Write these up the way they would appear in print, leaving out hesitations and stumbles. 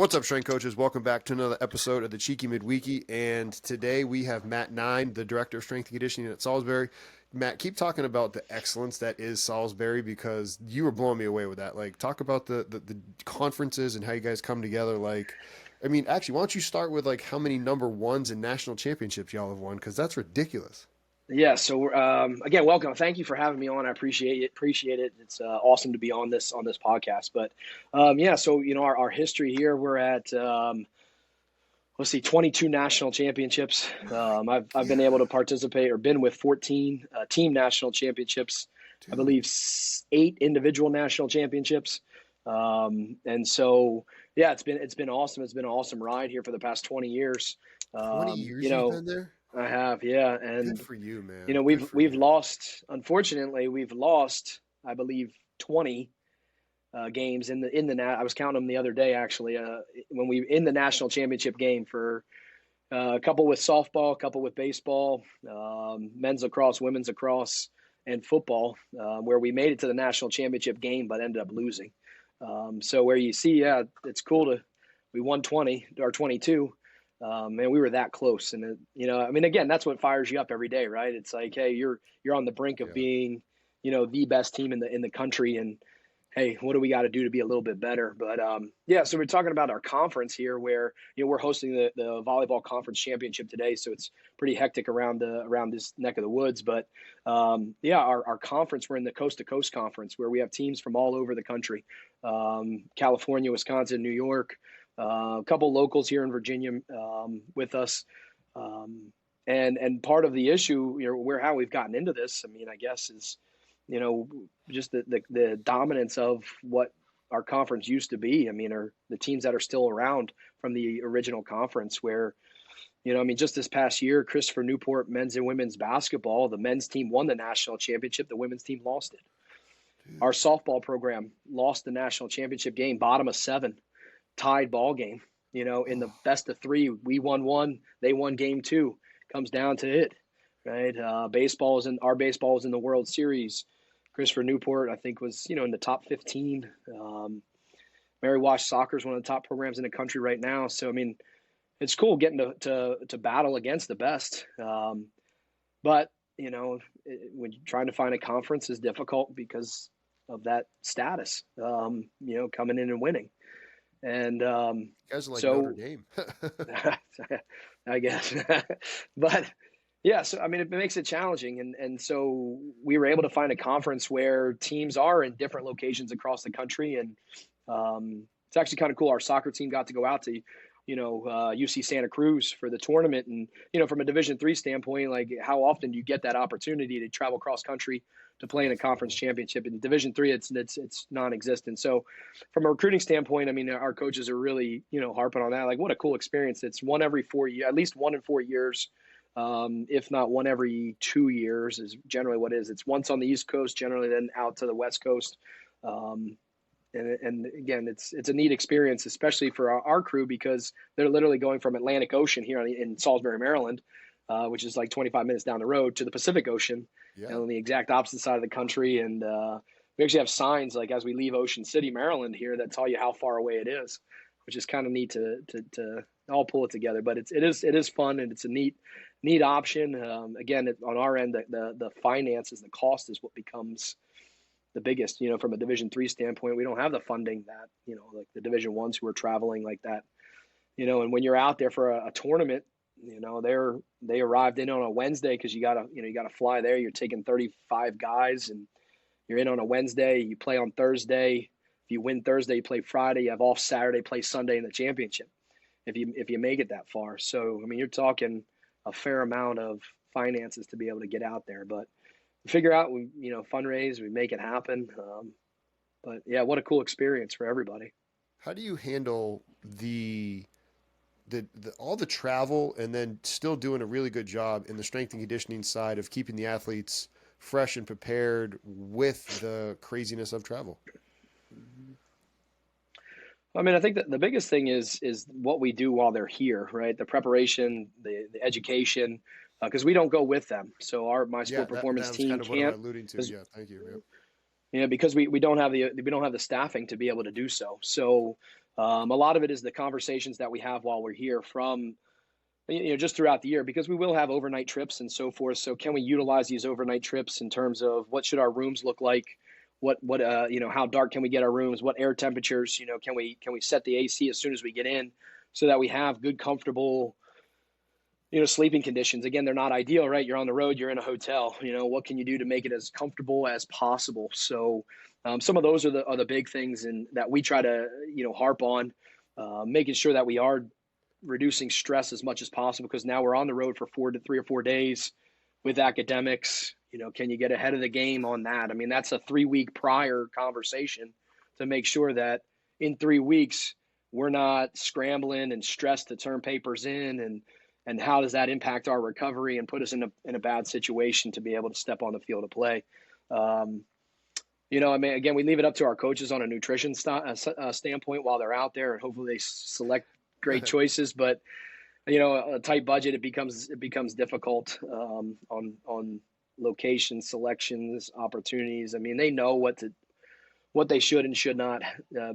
What's up, strength coaches? Welcome back to another episode of the Cheeky Midweeky. And today we have Matt Nine, the Director of Strength and Conditioning at Salisbury. Matt, keep talking about the excellence that is Salisbury, because you were blowing me away with that. Like, talk about the conferences and how you guys come together. Like, I mean, actually, why don't you start with like how many number ones and national championships y'all have won? Because that's ridiculous. Yeah. So again, welcome. Thank you for having me on. I appreciate it. It's awesome to be on this podcast. But yeah. So our history here, we're at let's see, 22 national championships. I've been able to participate or been with 14 team national championships. Dude. I believe 8 individual national championships. And so yeah, it's been awesome. It's been an awesome ride here for the past 20 years. 20 years you've been there? I have, yeah. And good for you, man. We've lost, unfortunately, I believe 20 games in the I was counting them the other day, actually, when we in the national championship game for a couple with softball, a couple with baseball, men's lacrosse, women's lacrosse, and football, where we made it to the national championship game but ended up losing. So where you see, yeah, it's cool we won 20 or 22. Man, we were that close. And, I mean, again, that's what fires you up every day, right? It's like, hey, you're on the brink of being, the best team in the country. And, hey, what do we got to do to be a little bit better? But, yeah, so we're talking about our conference here where, we're hosting the volleyball conference championship today. So it's pretty hectic around this neck of the woods. But, yeah, our conference, we're in the Coast to Coast conference where we have teams from all over the country, California, Wisconsin, New York, a couple locals here in Virginia with us. And part of the issue, how we've gotten into this, I mean, I guess is, just the dominance of what our conference used to be. I mean, are the teams that are still around from the original conference where, just this past year, Christopher Newport men's and women's basketball, the men's team won the national championship. The women's team lost it. Dude. Our softball program lost the national championship game, bottom of 7. Tied ball game, in the best of 3, we won 1, they won game 2, comes down to it, right? Our baseball is in the World Series. Christopher Newport, I think, was, in the top 15. Mary Wash Soccer is one of the top programs in the country right now. So, I mean, it's cool getting to battle against the best. But, when you're trying to find a conference is difficult because of that status, coming in and winning. And you guys are like Notre Dame. I guess. But yeah, so I mean, it makes it challenging. And so we were able to find a conference where teams are in different locations across the country. And it's actually kind of cool. Our soccer team got to go out to, UC Santa Cruz for the tournament. And, from a Division III standpoint, like how often do you get that opportunity to travel cross country to play in a conference championship? In Division III, it's non-existent. So from a recruiting standpoint, I mean, our coaches are really, harping on that. Like, what a cool experience. It's one every 4 years, at least 1 in 4 years. If not one every 2 years is generally what it is. It's once on the East Coast, generally then out to the West Coast. And again, it's a neat experience, especially for our crew, because they're literally going from Atlantic Ocean here in Salisbury, Maryland, which is like 25 minutes down the road, to the Pacific Ocean, on the exact opposite side of the country. And we actually have signs like as we leave Ocean City, Maryland here that tell you how far away it is, which is kind of neat to all pull it together. But it is fun, and it's a neat option. Again, on our end, the finances, the cost is what becomes the biggest, from a Division III standpoint. We don't have the funding that, like the Division I's who are traveling like that, and when you're out there for a tournament, they arrived in on a Wednesday because you gotta fly there. You're taking 35 guys and you're in on a Wednesday. You play on Thursday. If you win Thursday, you play Friday. You have off Saturday, play Sunday in the championship. If you make it that far. So, I mean, you're talking a fair amount of finances to be able to get out there, but figure out, we fundraise, we make it happen. But yeah, what a cool experience for everybody. How do you handle the all the travel and then still doing a really good job in the strength and conditioning side of keeping the athletes fresh and prepared with the craziness of travel? I mean, I think that the biggest thing is what we do while they're here, right? The preparation, the education, because we don't go with them. So my sport performance team kind of can't. What I'm alluding to. Yeah, thank you. Yep. Because we don't have the staffing to be able to do so. So A lot of it is the conversations that we have while we're here from, just throughout the year, because we will have overnight trips and so forth. So can we utilize these overnight trips in terms of what should our rooms look like? How dark can we get our rooms? What air temperatures, can we set the AC as soon as we get in so that we have good, comfortable, sleeping conditions. Again, they're not ideal, right? You're on the road, you're in a hotel, what can you do to make it as comfortable as possible? So some of those are the big things and that we try to, harp on, making sure that we are reducing stress as much as possible, because now we're on the road for 3 or 4 days with academics. Can you get ahead of the game on that? I mean, that's a 3-week prior conversation to make sure that in 3 weeks we're not scrambling and stressed to turn papers in, and how does that impact our recovery and put us in a bad situation to be able to step on the field of play. Again, we leave it up to our coaches on a nutrition standpoint while they're out there, and hopefully they select great choices. But a tight budget, it becomes difficult on location selections, opportunities. I mean, they know what they should and should not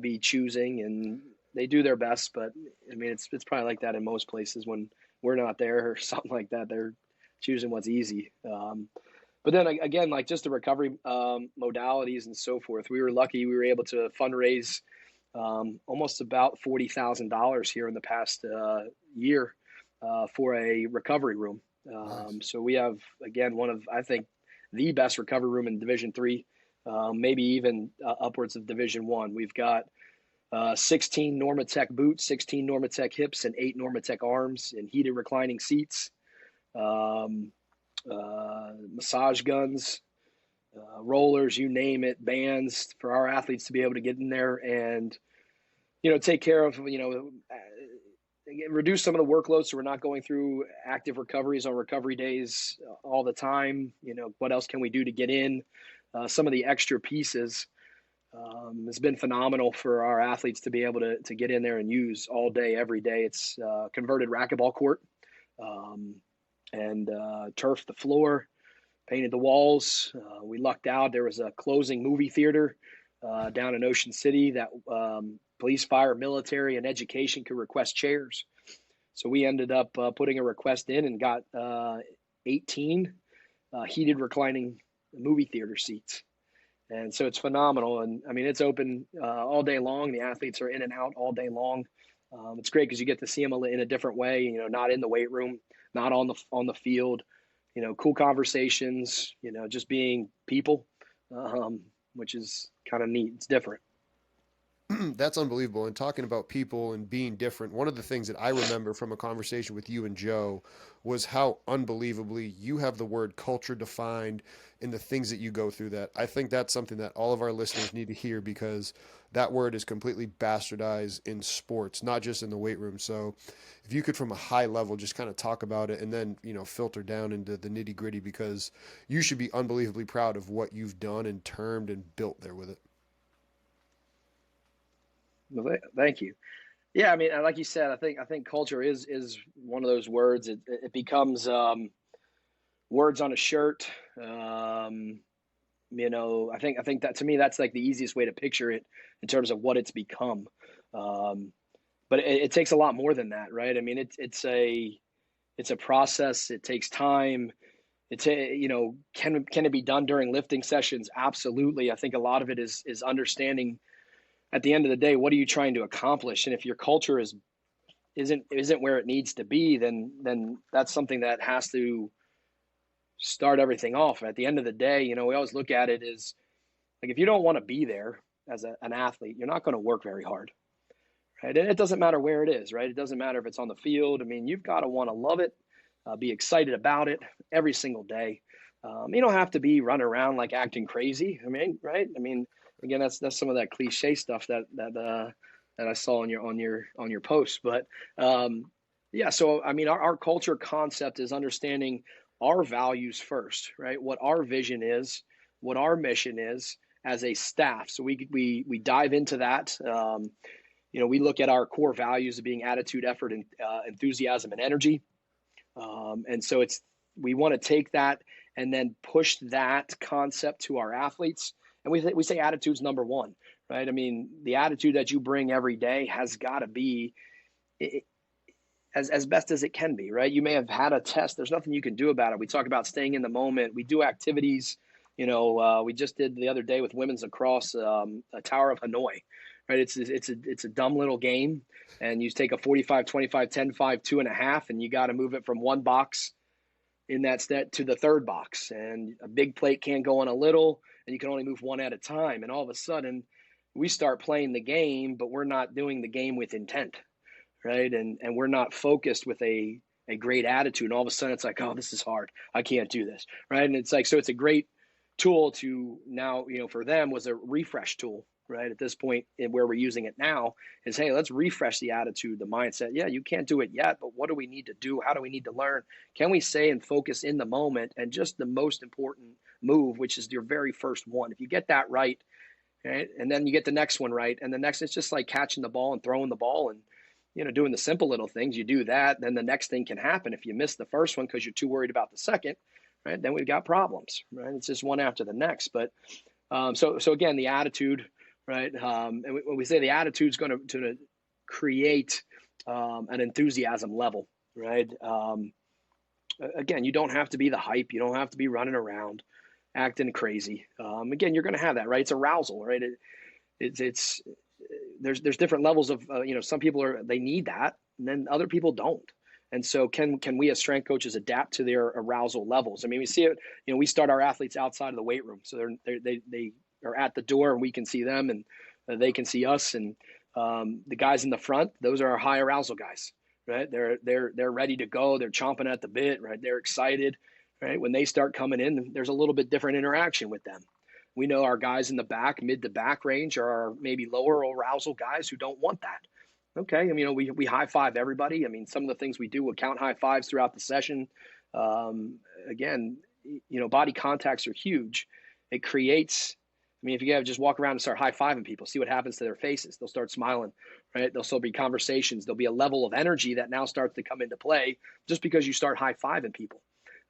be choosing, and they do their best. But I mean, it's probably like that in most places when we're not there or something like that. They're choosing what's easy. But then again, like just the recovery modalities and so forth, we were lucky. We were able to fundraise almost about $40,000 here in the past year for a recovery room. Nice. So we have, again, one of, I think, the best recovery room in Division III, maybe even upwards of Division I. We've got 16 Normatec boots, 16 Normatec hips, and 8 Normatec arms, and heated reclining seats, massage guns, rollers, you name it, bands for our athletes to be able to get in there and, take care of, reduce some of the workload so we're not going through active recoveries on recovery days all the time. What else can we do to get in? Some of the extra pieces. It's been phenomenal for our athletes to be able to get in there and use all day, every day. It's converted racquetball court and turfed the floor, painted the walls. We lucked out. There was a closing movie theater down in Ocean City that police, fire, military, and education could request chairs. So we ended up putting a request in and got 18 heated reclining movie theater seats. And so it's phenomenal. And I mean, it's open all day long. The athletes are in and out all day long. It's great because you get to see them in a different way, not in the weight room, not on the field, cool conversations, just being people, which is kind of neat. It's different. That's unbelievable. And talking about people and being different, one of the things that I remember from a conversation with you and Joe was how unbelievably you have the word culture defined in the things that you go through. That I think that's something that all of our listeners need to hear, because that word is completely bastardized in sports, not just in the weight room. So if you could, from a high level, just kind of talk about it and then, filter down into the nitty gritty, because you should be unbelievably proud of what you've done and termed and built there with it. Well, thank you. Yeah, I mean, like you said, I think culture is one of those words. It becomes words on a shirt. I think that, to me, that's like the easiest way to picture it in terms of what it's become. But it takes a lot more than that, right? I mean, it's a process. It takes time. Can it be done during lifting sessions? Absolutely. I think a lot of it is understanding, at the end of the day, what are you trying to accomplish? And if your culture isn't where it needs to be, then that's something that has to start everything off. At the end of the day, we always look at it as like, if you don't want to be there as an athlete, you're not going to work very hard, right? And it doesn't matter where it is, right? It doesn't matter if it's on the field. I mean, you've got to want to love it, be excited about it every single day. You don't have to be running around like acting crazy. I mean, right? I mean, again, that's some of that cliche stuff that I saw on your post. But yeah, so I mean, our culture concept is understanding our values first, right? What our vision is, what our mission is as a staff. So we dive into that. We look at our core values of being attitude, effort, and enthusiasm and energy. And so we want to take that and then push that concept to our athletes And we say attitude's number one, right? I mean, the attitude that you bring every day has got to be as best as it can be, right? You may have had a test. There's nothing you can do about it. We talk about staying in the moment. We do activities. We just did the other day with women's lacrosse, a Tower of Hanoi, right? It's a dumb little game, and you take a 45, 25, 10, 5, 2.5, and you got to move it from one box in that set to the third box, and a big plate can't go on a little, and you can only move one at a time. And all of a sudden, we start playing the game, but we're not doing the game with intent, right? And we're not focused with a great attitude. And all of a sudden, it's like, oh, this is hard. I can't do this, right? And it's like, so it's a great tool to now, for them was a refresh tool, right? At this point, where we're using it now is, hey, let's refresh the attitude, the mindset. Yeah, you can't do it yet, but what do we need to do? How do we need to learn? Can we say and focus in the moment? And just the most important move, which is your very first one. If you get that right, and then you get the next one right, and the next, it's just like catching the ball and throwing the ball and, doing the simple little things. You do that, then the next thing can happen. If you miss the first one because you're too worried about the second, right, then we've got problems, right? It's just one after the next. But so again, the attitude, right? And when we say the attitude is going to create an enthusiasm level, right? Again, you don't have to be the hype. You don't have to be running around, acting crazy. Again, you're going to have that, right? It's arousal, right? There's different levels of, some people they need that, and then other people don't. And so can we as strength coaches adapt to their arousal levels? I mean, we see it, we start our athletes outside of the weight room. So they are at the door and we can see them, and they can see us. And the guys in the front, those are our high arousal guys, right? They're ready to go. They're chomping at the bit, right? They're excited, right? When they start coming in, there's a little bit different interaction with them. We know our guys in the back, mid to back range, are our maybe lower arousal guys who don't want that. Okay, I mean, we high five everybody. I mean, some of the things we do, we'll count high fives throughout the session. Again, body contacts are huge. It creates, I mean, if you just walk around and start high fiving people, see what happens to their faces. They'll start smiling, right? There'll still be conversations. There'll be a level of energy that now starts to come into play just because you start high fiving people.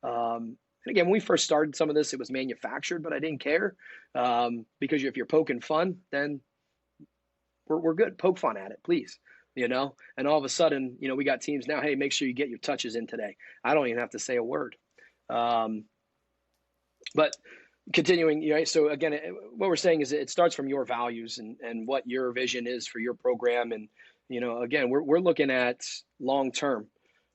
And again, when we first started some of this, it was manufactured, but I didn't care because if you're poking fun, then we're good. Poke fun at it, please. And all of a sudden, we got teams now, hey, make sure you get your touches in today. I don't even have to say a word. But continuing, right? So again, what we're saying is it starts from your values and what your vision is for your program. And, again, we're looking at long-term,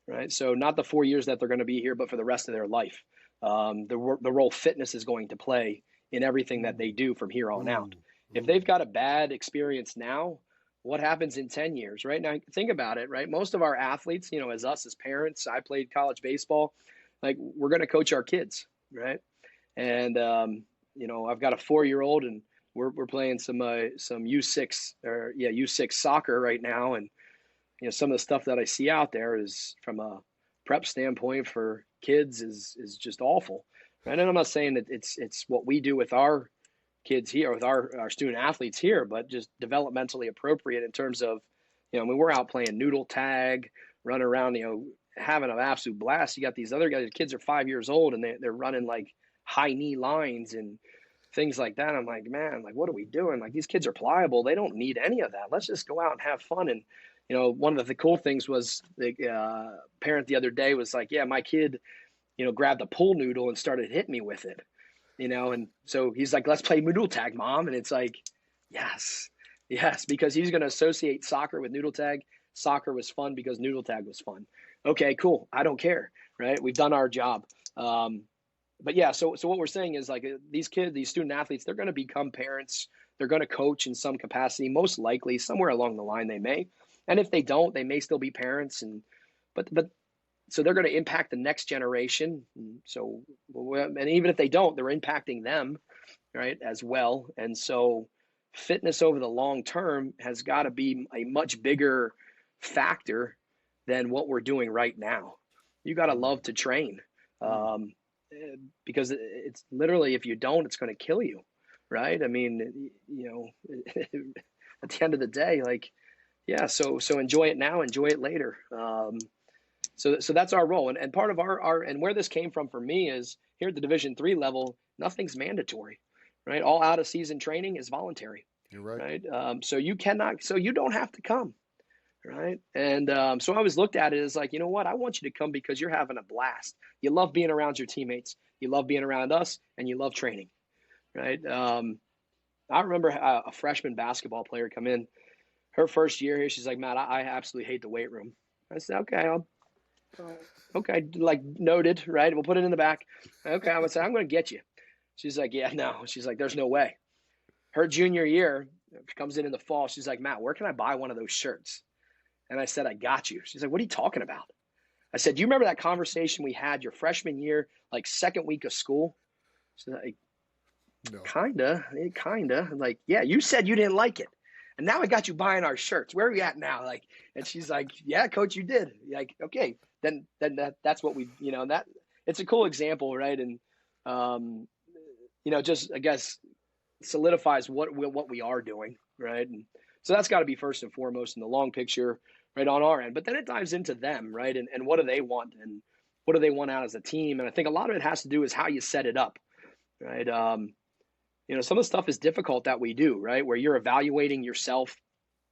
right? So not the 4 years that they're going to be here, but for the rest of their life. The role fitness is going to play in everything that they do from here on out. If they've got a bad experience now, what happens in 10 years, right? Now, think about it, right? Most of our athletes, as us as parents, I played college baseball, like we're going to coach our kids, right? And, I've got a 4-year-old and we're playing some U6 U6 soccer right now. And, some of the stuff that I see out there is from a prep standpoint for kids is just awful, right? And I'm not saying that it's what we do with our kids here, with our student athletes here, but just developmentally appropriate in terms of, we're out playing noodle tag, running around, having an absolute blast. You got these other guys, the kids are 5 years old and they're running like high knee lines and things like that. I'm like, man, like, what are we doing? Like, these kids are pliable. They don't need any of that. Let's just go out and have fun. And, one of the cool things was the parent the other day was like, yeah, my kid, grabbed a pool noodle and started hitting me with it. And so he's like, let's play noodle tag, Mom. And it's like, yes, because he's going to associate soccer with noodle tag. Soccer was fun because noodle tag was fun. Okay, cool. I don't care, right? We've done our job. But yeah, so what we're saying is like these kids, these student athletes, they're going to become parents. They're going to coach in some capacity, most likely somewhere along the line they may. And if they don't, they may still be parents. But so they're going to impact the next generation. So, and even if they don't, they're impacting them, right, as well. And so fitness over the long term has got to be a much bigger factor than what we're doing right now. You got to love to train because it's literally, if you don't, it's going to kill you, right? I mean, at the end of the day, like, yeah, so enjoy it now, enjoy it later. So that's our role. And part of our and where this came from for me is here at the Division III level, nothing's mandatory, right? All out of season training is voluntary, You're right. right? So you don't have to come, right? And so I always looked at it as like, you know what? I want you to come because you're having a blast. You love being around your teammates. You love being around us, and you love training, right? I remember a freshman basketball player come in her first year here. She's like, Matt, I absolutely hate the weight room. I said, okay, like noted, right? We'll put it in the back. Okay, I'm going to get you. She's like, yeah, no. She's like, there's no way. Her junior year, she comes in the fall. She's like, Matt, where can I buy one of those shirts? And I said, I got you. She's like, what are you talking about? I said, do you remember that conversation we had your freshman year, like second week of school? She's like, No. kinda. Like, yeah, you said you didn't like it. And now I got you buying our shirts. Where are you at now? Like, and she's like, yeah, coach, you did. Like, okay, then that's what we, that it's a cool example, right? And, just, I guess, solidifies what we are doing, right? And so that's got to be first and foremost in the long picture, right, on our end. But then it dives into them, right? And what do they want, and what do they want out as a team? And I think a lot of it has to do is how you set it up, right? Some of the stuff is difficult that we do, right, where you're evaluating yourself.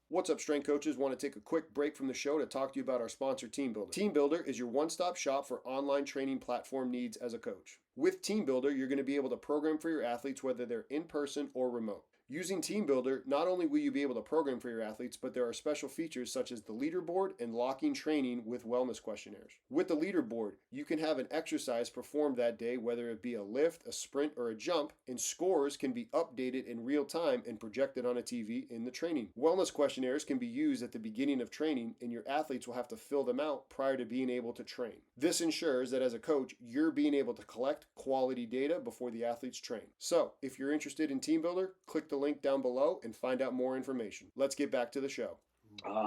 What's up, strength coaches? Want to take a quick break from the show to talk to you about our sponsor, TeamBuildr. TeamBuildr is your one-stop shop for online training platform needs as a coach. With TeamBuildr, you're going to be able to program for your athletes whether they're in person or remote. Using TeamBuildr, not only will you be able to program for your athletes, but there are special features such as the leaderboard and locking training with wellness questionnaires. With the leaderboard, you can have an exercise performed that day, whether it be a lift, a sprint, or a jump, and scores can be updated in real time and projected on a TV in the training. Wellness questionnaires can be used at the beginning of training, and your athletes will have to fill them out prior to being able to train. This ensures that as a coach, you're being able to collect quality data before the athletes train. So, if you're interested in TeamBuildr, click the link down below and find out more information. Let's get back to the show.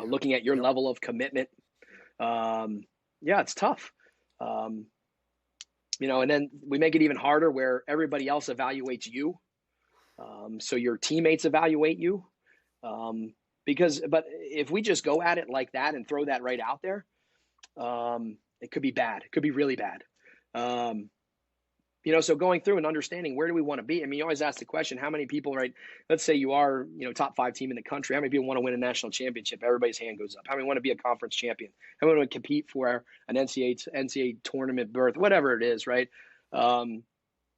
Looking at your level of commitment, it's tough. And then we make it even harder where everybody else evaluates you. So your teammates evaluate you. But if we just go at it like that and throw that right out there, it could be bad. It could be really bad. So going through and understanding where do we want to be? I mean, you always ask the question, how many people, right? Let's say you are, top 5 team in the country. How many people want to win a national championship? Everybody's hand goes up. How many want to be a conference champion? How many want to compete for an NCAA tournament berth, whatever it is, right? Again,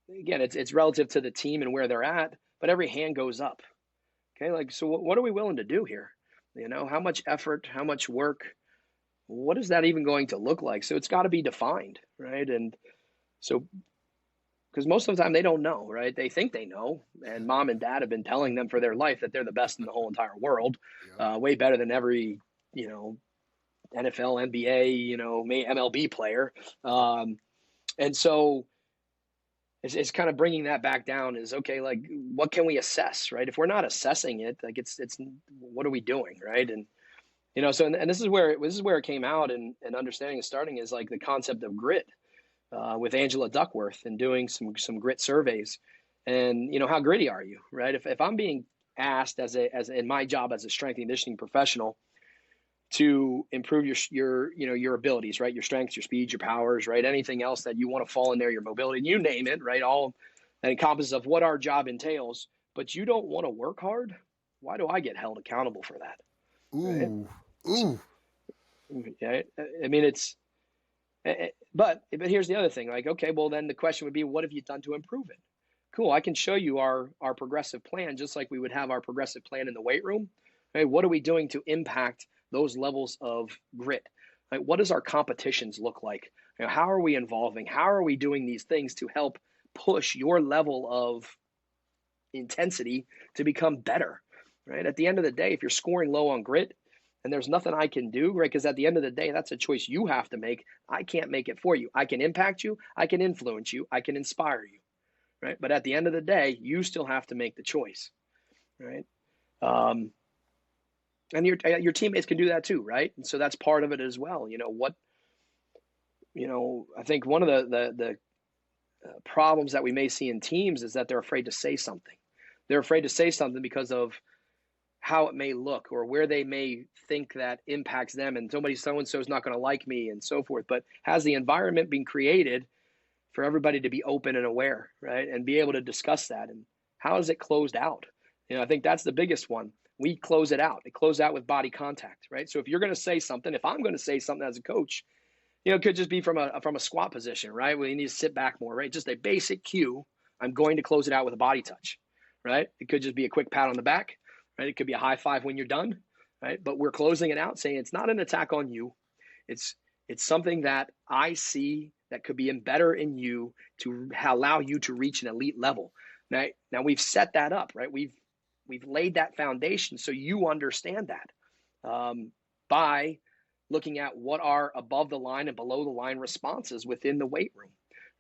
it's relative to the team and where they're at, but every hand goes up. Okay. Like, so what are we willing to do here? How much effort, how much work, what is that even going to look like? So it's got to be defined, right? And so, because most of the time they don't know, right? They think they know, and mom and dad have been telling them for their life that they're the best in the whole entire world, way better than every, NFL, NBA, MLB player. And so it's kind of bringing that back down is, okay, like, what can we assess, right? If we're not assessing it, like it's what are we doing, right? And, so, and this is where it came out, and understanding and starting is like the concept of grit. With Angela Duckworth and doing some grit surveys, and how gritty are you, right? If I'm being asked as in my job as a strength and conditioning professional to improve your abilities, right? Your strengths, your speed, your powers, right? Anything else that you want to fall in there, your mobility, you name it, right? All that encompasses of what our job entails, but you don't want to work hard. Why do I get held accountable for that? Ooh, right? Ooh. Yeah, I mean, but here's the other thing. Like, okay, well, then the question would be, what have you done to improve it? Cool. I can show you our progressive plan, just like we would have our progressive plan in the weight room. Right? What are we doing to impact those levels of grit? Right? What does our competitions look like? How are we involving? How are we doing these things to help push your level of intensity to become better? Right? At the end of the day, if you're scoring low on grit, and there's nothing I can do, right? Because at the end of the day, that's a choice you have to make. I can't make it for you. I can impact you. I can influence you. I can inspire you, right? But at the end of the day, you still have to make the choice, right? And your teammates can do that too, right? And so that's part of it as well. I think one of the problems that we may see in teams is that they're afraid to say something. They're afraid to say something because of how it may look or where they may think that impacts them, and so-and-so is not going to like me and so forth. But has the environment been created for everybody to be open and aware, right? And be able to discuss that. And How is it closed out? I think that's the biggest one. We close it out. It closes out with body contact, right? So if you're going to say something, if I'm going to say something as a coach, it could just be from a squat position, right? Where you need to sit back more, right? Just a basic cue. I'm going to close it out with a body touch, right? It could just be a quick pat on the back, right? It could be a high five when you're done, right? But we're closing it out, saying it's not an attack on you. It's something that I see that could be better in you to allow you to reach an elite level. Now we've set that up, right? We've laid that foundation so you understand that by looking at what are above the line and below the line responses within the weight room,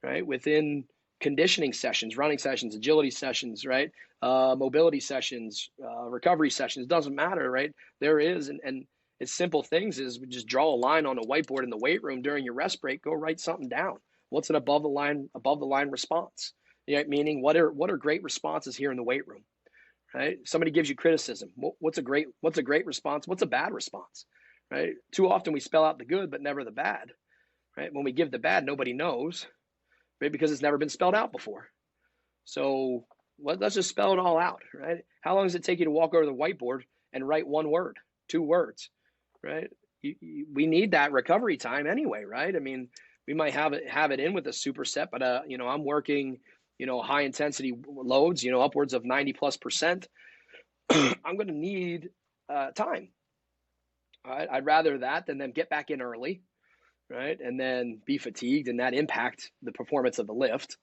right? Within conditioning sessions, running sessions, agility sessions, right? Mobility sessions, recovery sessions, doesn't matter, right? There is, and it's simple things is just draw a line on a whiteboard in the weight room during your rest break, go write something down. What's an above the line response? Meaning what are great responses here in the weight room, right? Somebody gives you criticism. What's a great response? What's a bad response, right? Too often we spell out the good, but never the bad, right? When we give the bad, nobody knows, right? Because it's never been spelled out before. So let's just spell it all out, right? How long does it take you to walk over the whiteboard and write one word, 2 words, right? We need that recovery time anyway, right? I mean, we might have it in with a superset, but I'm working, high intensity loads, upwards of 90+%. I'm going to need time. All right? I'd rather that than them get back in early, right? And then be fatigued and that impact the performance of the lift.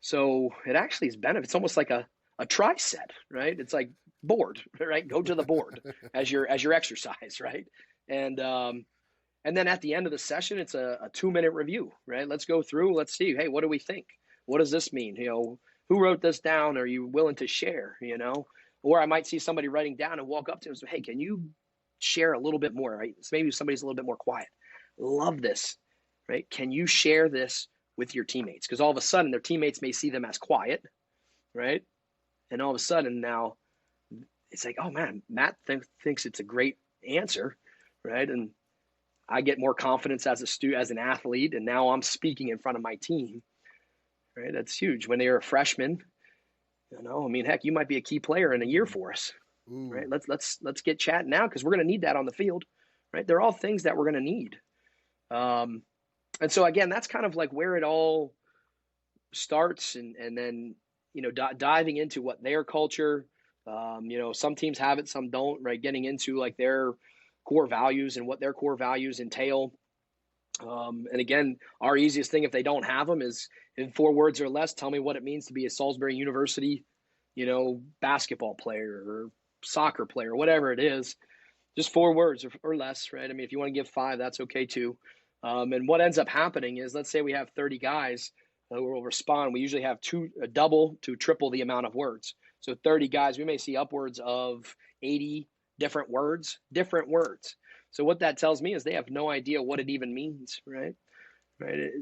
So it actually is benefit. It's almost like a tri-set, right? It's like board, right? Go to the board as your exercise, right? And then at the end of the session, it's a 2-minute review, right? Let's go through. Let's see. Hey, what do we think? What does this mean? Who wrote this down? Are you willing to share? Or I might see somebody writing down and walk up to him and say, hey, can you share a little bit more? Right? So maybe somebody's a little bit more quiet. Love this, right? Can you share this with your teammates? Because all of a sudden their teammates may see them as quiet, right? And all of a sudden now it's like, oh man, Matt thinks it's a great answer, right? And I get more confidence as an athlete, and now I'm speaking in front of my team, right? That's huge. When they're a freshman, heck, you might be a key player in a year for us, right? Let's get chatting now because we're going to need that on the field, right? They're all things that we're going to need. And so again, that's kind of like where it all starts, and then diving into what their culture. Some teams have it, some don't, right? Getting into like their core values and what their core values entail. And again, our easiest thing if they don't have them is in 4 words or less, tell me what it means to be a Salisbury University, basketball player or soccer player, whatever it is, just 4 words or less, right? I mean, if you want to give 5, that's okay too. And what ends up happening is, let's say we have 30 guys who will respond. We usually have double to triple the amount of words. So 30 guys, we may see upwards of 80 different words. So what that tells me is they have no idea what it even means, right?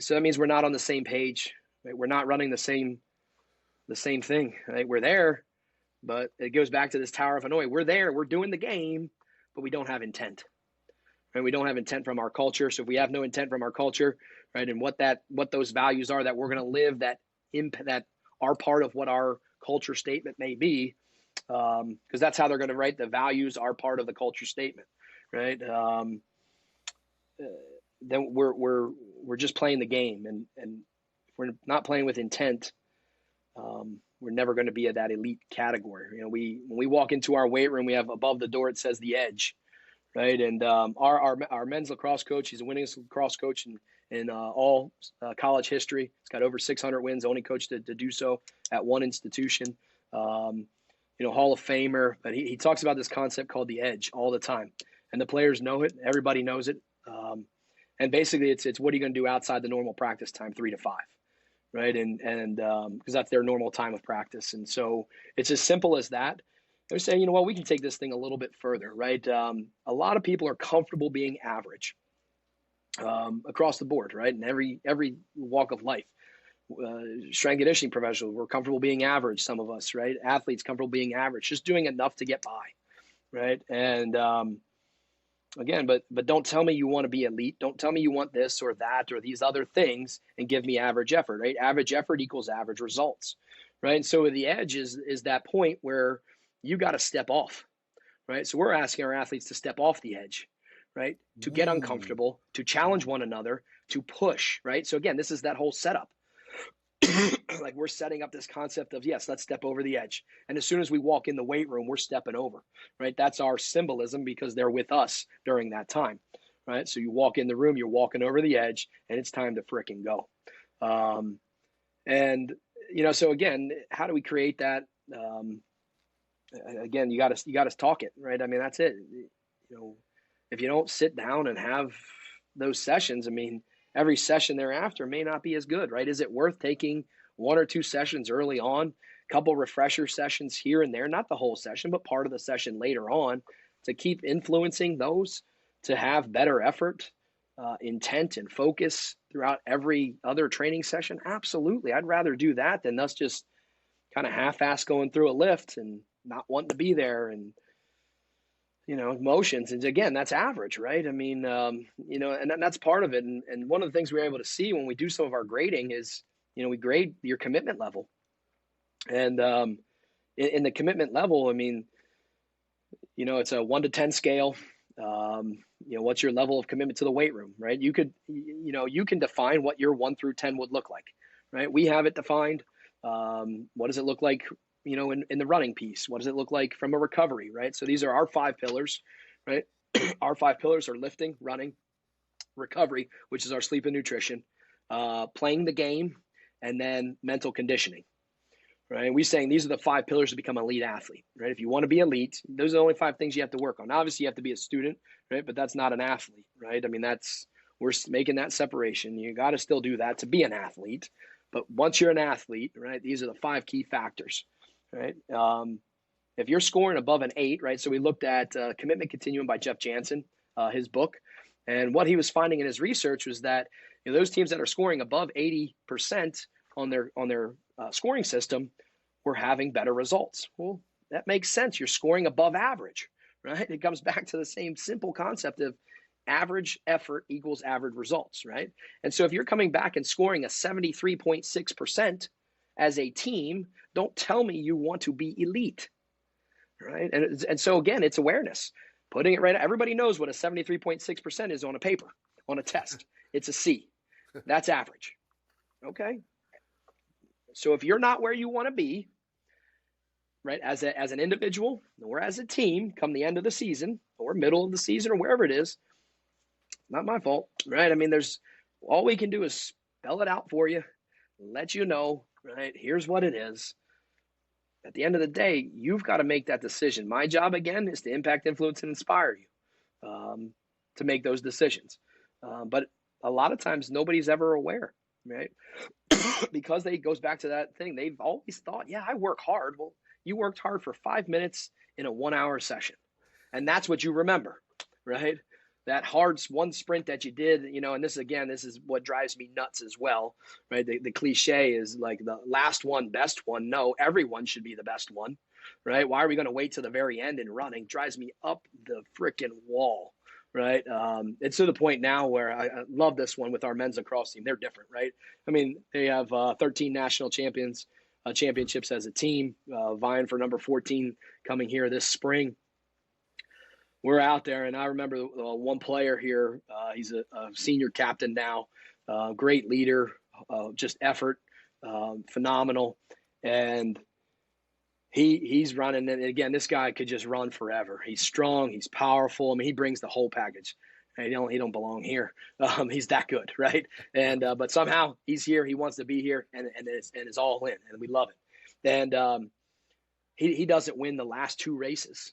So that means we're not on the same page, right? We're not running the same thing, right? We're there, but it goes back to this Tower of Hanoi. We're there, we're doing the game, but we don't have intent, right? We don't have intent from our culture. So if we have no intent from our culture, right, and what those values are that we're going to live, that are part of what our culture statement may be, because that's how they're going to write the values are part of the culture statement, right? Then we're just playing the game, and if we're not playing with intent, we're never going to be at that elite category. When we walk into our weight room, we have above the door it says the edge, right? And our men's lacrosse coach, he's the winningest lacrosse coach in all college history. He's got over 600 wins, only coach to do so at one institution. Hall of Famer, but he talks about this concept called the edge all the time, and the players know it. Everybody knows it. And basically it's what are you going to do outside the normal practice time, 3 to 5, right? And because that's their normal time of practice. And so it's as simple as that. They're saying, we can take this thing a little bit further, right? A lot of people are comfortable being average across the board, right? In every walk of life. Strength conditioning professionals, we're comfortable being average, some of us, right? Athletes comfortable being average, just doing enough to get by, right? And Again, but don't tell me you want to be elite. Don't tell me you want this or that or these other things and give me average effort, right? Average effort equals average results, right? And so the edge is that point where you got to step off, right? So we're asking our athletes to step off the edge, right? To get Mm. uncomfortable, to challenge one another, to push, right? So again, this is that whole setup. Like we're setting up this concept of, yes, let's step over the edge. And as soon as we walk in the weight room, we're stepping over, right? That's our symbolism because they're with us during that time, right? So you walk in the room, you're walking over the edge, and it's time to fricking go. And so again, how do we create that? Again, you got to talk it, right? I mean, that's it. If you don't sit down and have those sessions, I mean, every session thereafter may not be as good, right? Is it worth taking one or two sessions early on, a couple refresher sessions here and there, not the whole session, but part of the session later on, to keep influencing those, to have better effort, intent, and focus throughout every other training session? Absolutely. I'd rather do that than us just kind of half-ass going through a lift and not wanting to be there and emotions. And again, that's average, right? I mean, and that's part of it. And one of the things we're able to see when we do some of our grading is, we grade your commitment level. And in the commitment level, I mean, it's a 1 to 10 scale. What's your level of commitment to the weight room, right? You can define what your 1 through 10 would look like, right? We have it defined. What does it look like, in the running piece? What does it look like from a recovery, right? So these are our 5 pillars, right? Our 5 pillars are lifting, running, recovery, which is our sleep and nutrition, playing the game, and then mental conditioning, right? We're saying these are the 5 pillars to become an elite athlete, right? If you want to be elite, those are the only 5 things you have to work on. Obviously, you have to be a student, right? But that's not an athlete, right? I mean, we're making that separation. You got to still do that to be an athlete. But once you're an athlete, right, these are the 5 key factors, right? If you're scoring above an 8, right? So we looked at Commitment Continuum by Jeff Jansen, his book. And what he was finding in his research was that those teams that are scoring above 80% on their scoring system were having better results. Well, that makes sense. You're scoring above average, right? It comes back to the same simple concept of average effort equals average results, right? And so if you're coming back and scoring a 73.6% as a team, don't tell me you want to be elite, right? And so again, it's awareness. Putting it right, everybody knows what a 73.6% is on a paper, on a test. It's a C. That's average. Okay. So if you're not where you want to be, right, as an individual or as a team, come the end of the season or middle of the season or wherever it is, not my fault, right? I mean, all we can do is spell it out for you, let you know, right? Here's what it is. At the end of the day, you've got to make that decision. My job, again, is to impact, influence, and inspire you to make those decisions. But a lot of times, nobody's ever aware, right? Because it goes back to that thing. They've always thought, yeah, I work hard. Well, you worked hard for 5 minutes in a 1-hour session. And that's what you remember, right? That hard one sprint that you did, and this is what drives me nuts as well, right? The cliche is like the last one, best one. No, everyone should be the best one, right? Why are we going to wait to the very end in running? Drives me up the freaking wall, right? It's to the point now where I love this one with our men's lacrosse team. They're different, right? I mean, they have 13 national championships as a team, vying for number 14 coming here this spring. We're out there, and I remember one player here. He's a senior captain now, great leader, just effort, phenomenal, and he's running. And again, this guy could just run forever. He's strong, he's powerful. I mean, he brings the whole package. He don't belong here. He's that good, right? And but somehow he's here. He wants to be here, and it's all in, and we love it. And he doesn't win the last 2 races.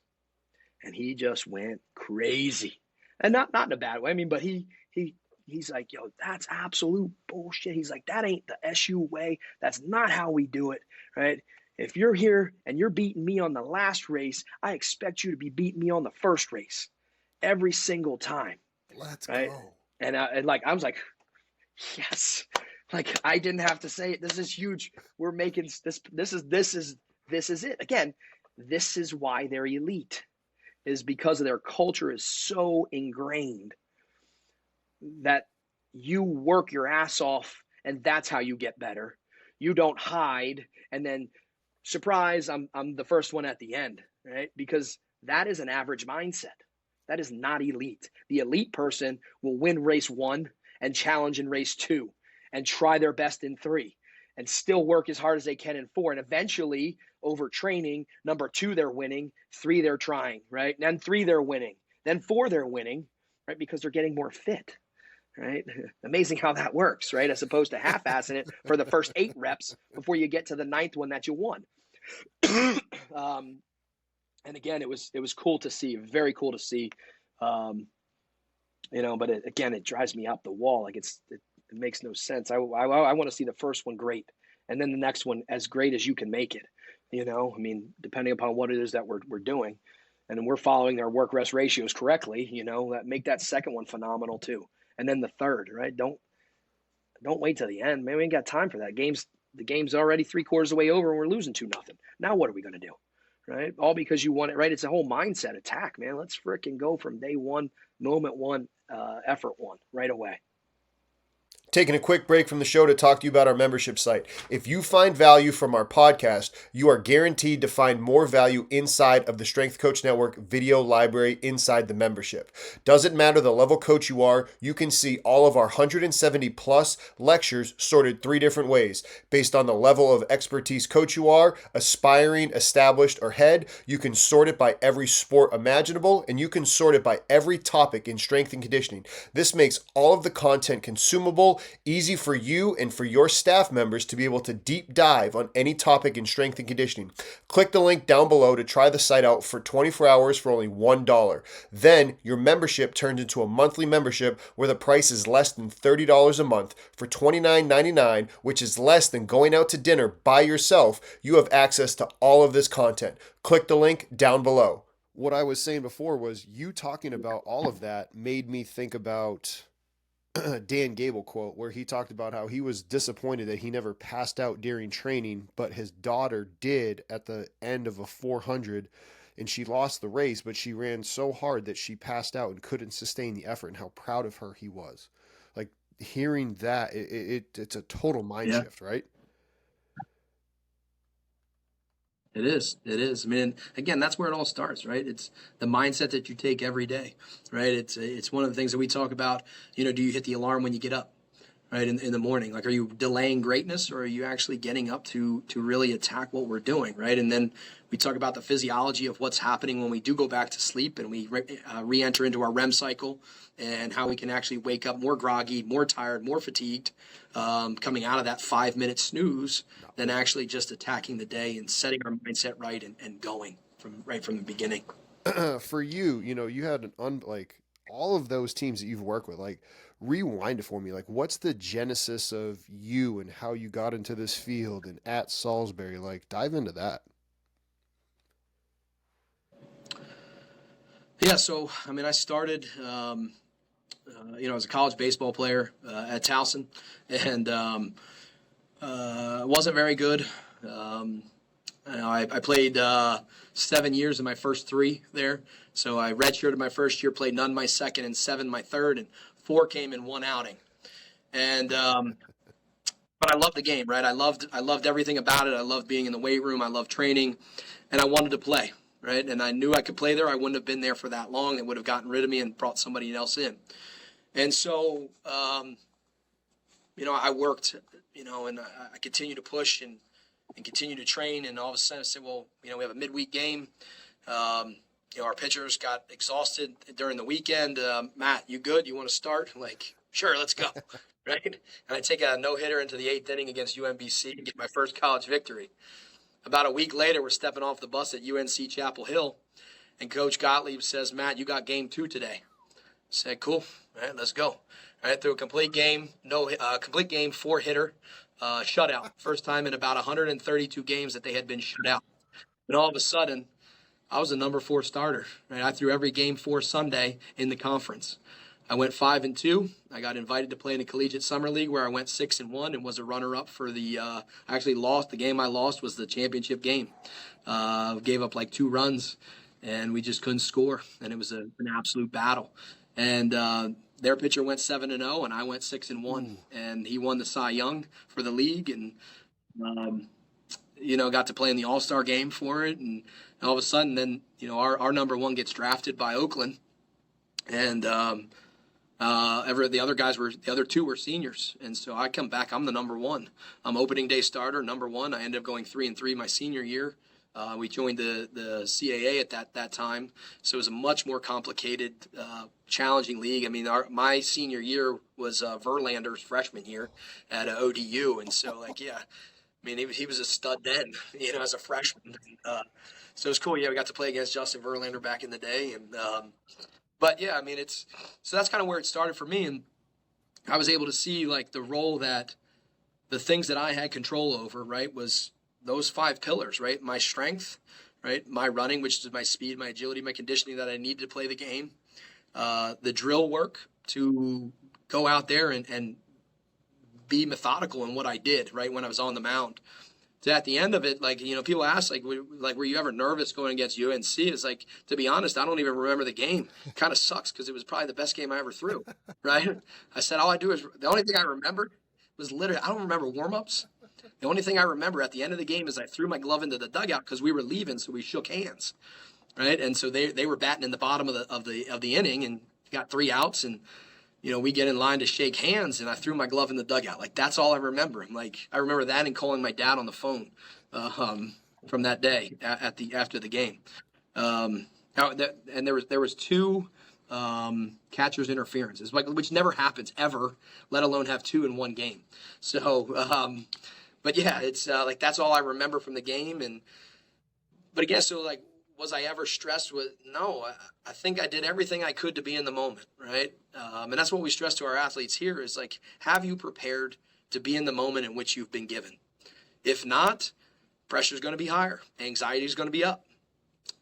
And he just went crazy, and not in a bad way. I mean, but he's like, yo, that's absolute bullshit. He's like, that ain't the SU way. That's not how we do it, right? If you're here and you're beating me on the last race, I expect you to be beating me on the first race every single time. Let's right? go. And I was like, yes. Like I didn't have to say it. This is huge. We're making this is it. Again, this is why they're elite. is because of their culture is so ingrained that you work your ass off and that's how you get better. You don't hide and then surprise, I'm the first one at the end, right? Because that is an average mindset. That is not elite. The elite person will win race 1 and challenge in race 2 and try their best in 3 and still work as hard as they can in 4. And eventually, over training, number 2, they're winning, 3, they're trying, right? And then 3, they're winning. Then 4, they're winning, right? Because they're getting more fit, right? Amazing how that works, right? As opposed to half-assing it for the first 8 reps before you get to the 9th one that you won. And again, it was cool to see, very cool to see, but it drives me up the wall. Like it makes no sense. I want to see the first one great, and then the next one as great as you can make it. Depending upon what it is that we're doing, and we're following their work rest ratios correctly. That make that second one phenomenal too, and then the third, right? Don't wait till the end. Man, we ain't got time for that. The game's already 3/4 of the way over, and we're losing 2-0. Now what are we going to do? Right? All because you want it, right? It's a whole mindset attack, man. Let's fricking go from day 1, moment 1, effort 1 right away. Taking a quick break from the show to talk to you about our membership site. If you find value from our podcast, you are guaranteed to find more value inside of the Strength Coach Network video library inside the membership. Doesn't matter the level coach you are, you can see all of our 170 plus lectures sorted 3 different ways. Based on the level of expertise coach you are, aspiring, established, or head, you can sort it by every sport imaginable, and you can sort it by every topic in strength and conditioning. This makes all of the content consumable, easy for you and for your staff members to be able to deep dive on any topic in strength and conditioning. Click the link down below to try the site out for 24 hours for only $1. Then your membership turns into a monthly membership where the price is less than $30 a month for $29.99, which is less than going out to dinner by yourself. You have access to all of this content. Click the link down below. What I was saying before was you talking about all of that made me think about Dan Gable quote where he talked about how he was disappointed that he never passed out during training, but his daughter did at the end of a 400, and she lost the race, but she ran so hard that she passed out and couldn't sustain the effort, and how proud of her he was. Like hearing that, it's a total mind shift, right? It is. I mean, again, that's where it all starts, right? It's the mindset that you take every day, right? It's one of the things that we talk about. Do you hit the alarm when you get up, right? In the morning, like, are you delaying greatness, or are you actually getting up to really attack what we're doing, right? And then we talk about the physiology of what's happening when we do go back to sleep and we re-enter into our REM cycle, and how we can actually wake up more groggy, more tired, more fatigued, coming out of that 5-minute snooze, than actually just attacking the day and setting our mindset right and going from the beginning. For you, you had all of those teams that you've worked with, like rewind it for me. Like what's the genesis of you and how you got into this field and at Salisbury? Like dive into that. Yeah. So, I started, as a college baseball player at Towson, and wasn't very good. I played 7 years in my first 3 there. So I redshirted my first year, played none my second, and 7 my third, and 4 came in 1 outing. And but I loved the game, right? I loved everything about it. I loved being in the weight room. I loved training, and I wanted to play, right? And I knew I could play there. I wouldn't have been there for that long. They would have gotten rid of me and brought somebody else in. And so, I worked, and I continued to push and continue to train. And all of a sudden I said, well, we have a midweek game. Our pitchers got exhausted during the weekend. Matt, you good? You want to start? I'm like, sure, let's go. Right. And I take a no-hitter into the 8th inning against UMBC and get my first college victory. About a week later, we're stepping off the bus at UNC Chapel Hill, and Coach Gottlieb says, Matt, you got game 2 today. I said, cool. All right, let's go. All right, through a complete game, 4-hitter, shutout. First time in about 132 games that they had been shut out. And all of a sudden, I was the number 4 starter. Right? I threw every game 4 Sunday in the conference. I went 5-2. I got invited to play in the Collegiate Summer League, where I went 6-1 and was a runner-up for the. I actually lost. The game I lost was the championship game. Gave up like 2 runs, and we just couldn't score, and it was an absolute battle. And their pitcher went 7-0, and I went 6-1, and he won the Cy Young for the league, and got to play in the All-Star game for it. And all of a sudden, then our number one gets drafted by Oakland, and the other two were seniors, and so I come back. I'm the number one. I'm opening day starter, number one. I ended up going 3-3 my senior year. We joined the CAA at that time, so it was a much more complicated, challenging league. I mean, my senior year was Verlander's freshman year at ODU, and so he was a stud then, as a freshman. So it was cool. Yeah, we got to play against Justin Verlander back in the day, and so that's kind of where it started for me, and I was able to see like the things that I had control over, right, was those 5 pillars, right? My strength, right? My running, which is my speed, my agility, my conditioning that I needed to play the game. The drill work to go out there and be methodical in what I did, right, when I was on the mound. So at the end of it, people ask, were you ever nervous going against UNC? It's like, to be honest, I don't even remember the game. It kind of sucks because it was probably the best game I ever threw, right? I said, the only thing I remembered was literally, I don't remember warm-ups. The only thing I remember at the end of the game is I threw my glove into the dugout because we were leaving, so we shook hands, right? And so they were batting in the bottom of the inning and got 3 outs, and we get in line to shake hands, and I threw my glove in the dugout. Like, that's all I remember. I remember that and calling my dad on the phone from that day after the game. And there was 2 catcher's interferences, which never happens ever, let alone have 2 in one game. So, it's that's all I remember from the game. But again, was I ever stressed with? No, I think I did everything I could to be in the moment, right? And that's what we stress to our athletes here is have you prepared to be in the moment in which you've been given? If not, pressure is going to be higher. Anxiety is going to be up.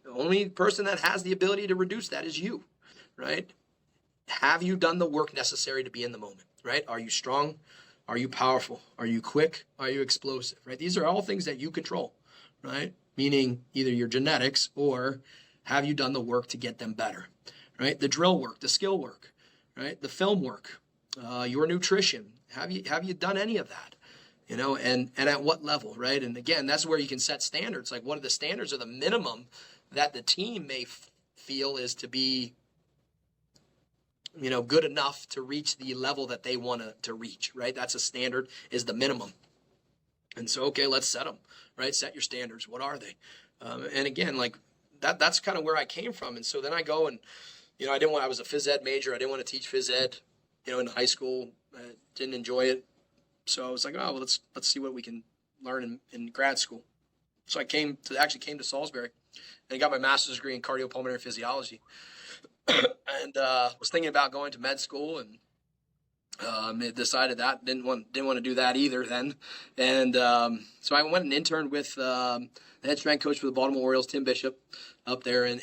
The only person that has the ability to reduce that is you, right? Have you done the work necessary to be in the moment, right? Are you strong? Are you powerful? Are you quick? Are you explosive, right? These are all things that you control, right? Meaning either your genetics or have you done the work to get them better, right? The drill work, the skill work, right? The film work, your nutrition. Have you done any of that? And at what level, right? And again, that's where you can set standards. Like, what are the standards or the minimum that the team may feel is to be, good enough to reach the level that they want to reach, right? That's a standard, is the minimum. And so, okay, let's set them, right? Set your standards. What are they? And again, that's kind of where I came from. And so then I go and, I was a phys ed major. I didn't want to teach phys ed, in high school. I didn't enjoy it. So I was like, let's see what we can learn in grad school. So I came to Salisbury and got my master's degree in cardiopulmonary physiology. And was thinking about going to med school, and decided that didn't want to do that either then. And so I went and interned with the head strength coach for the Baltimore Orioles, Tim Bishop, up there on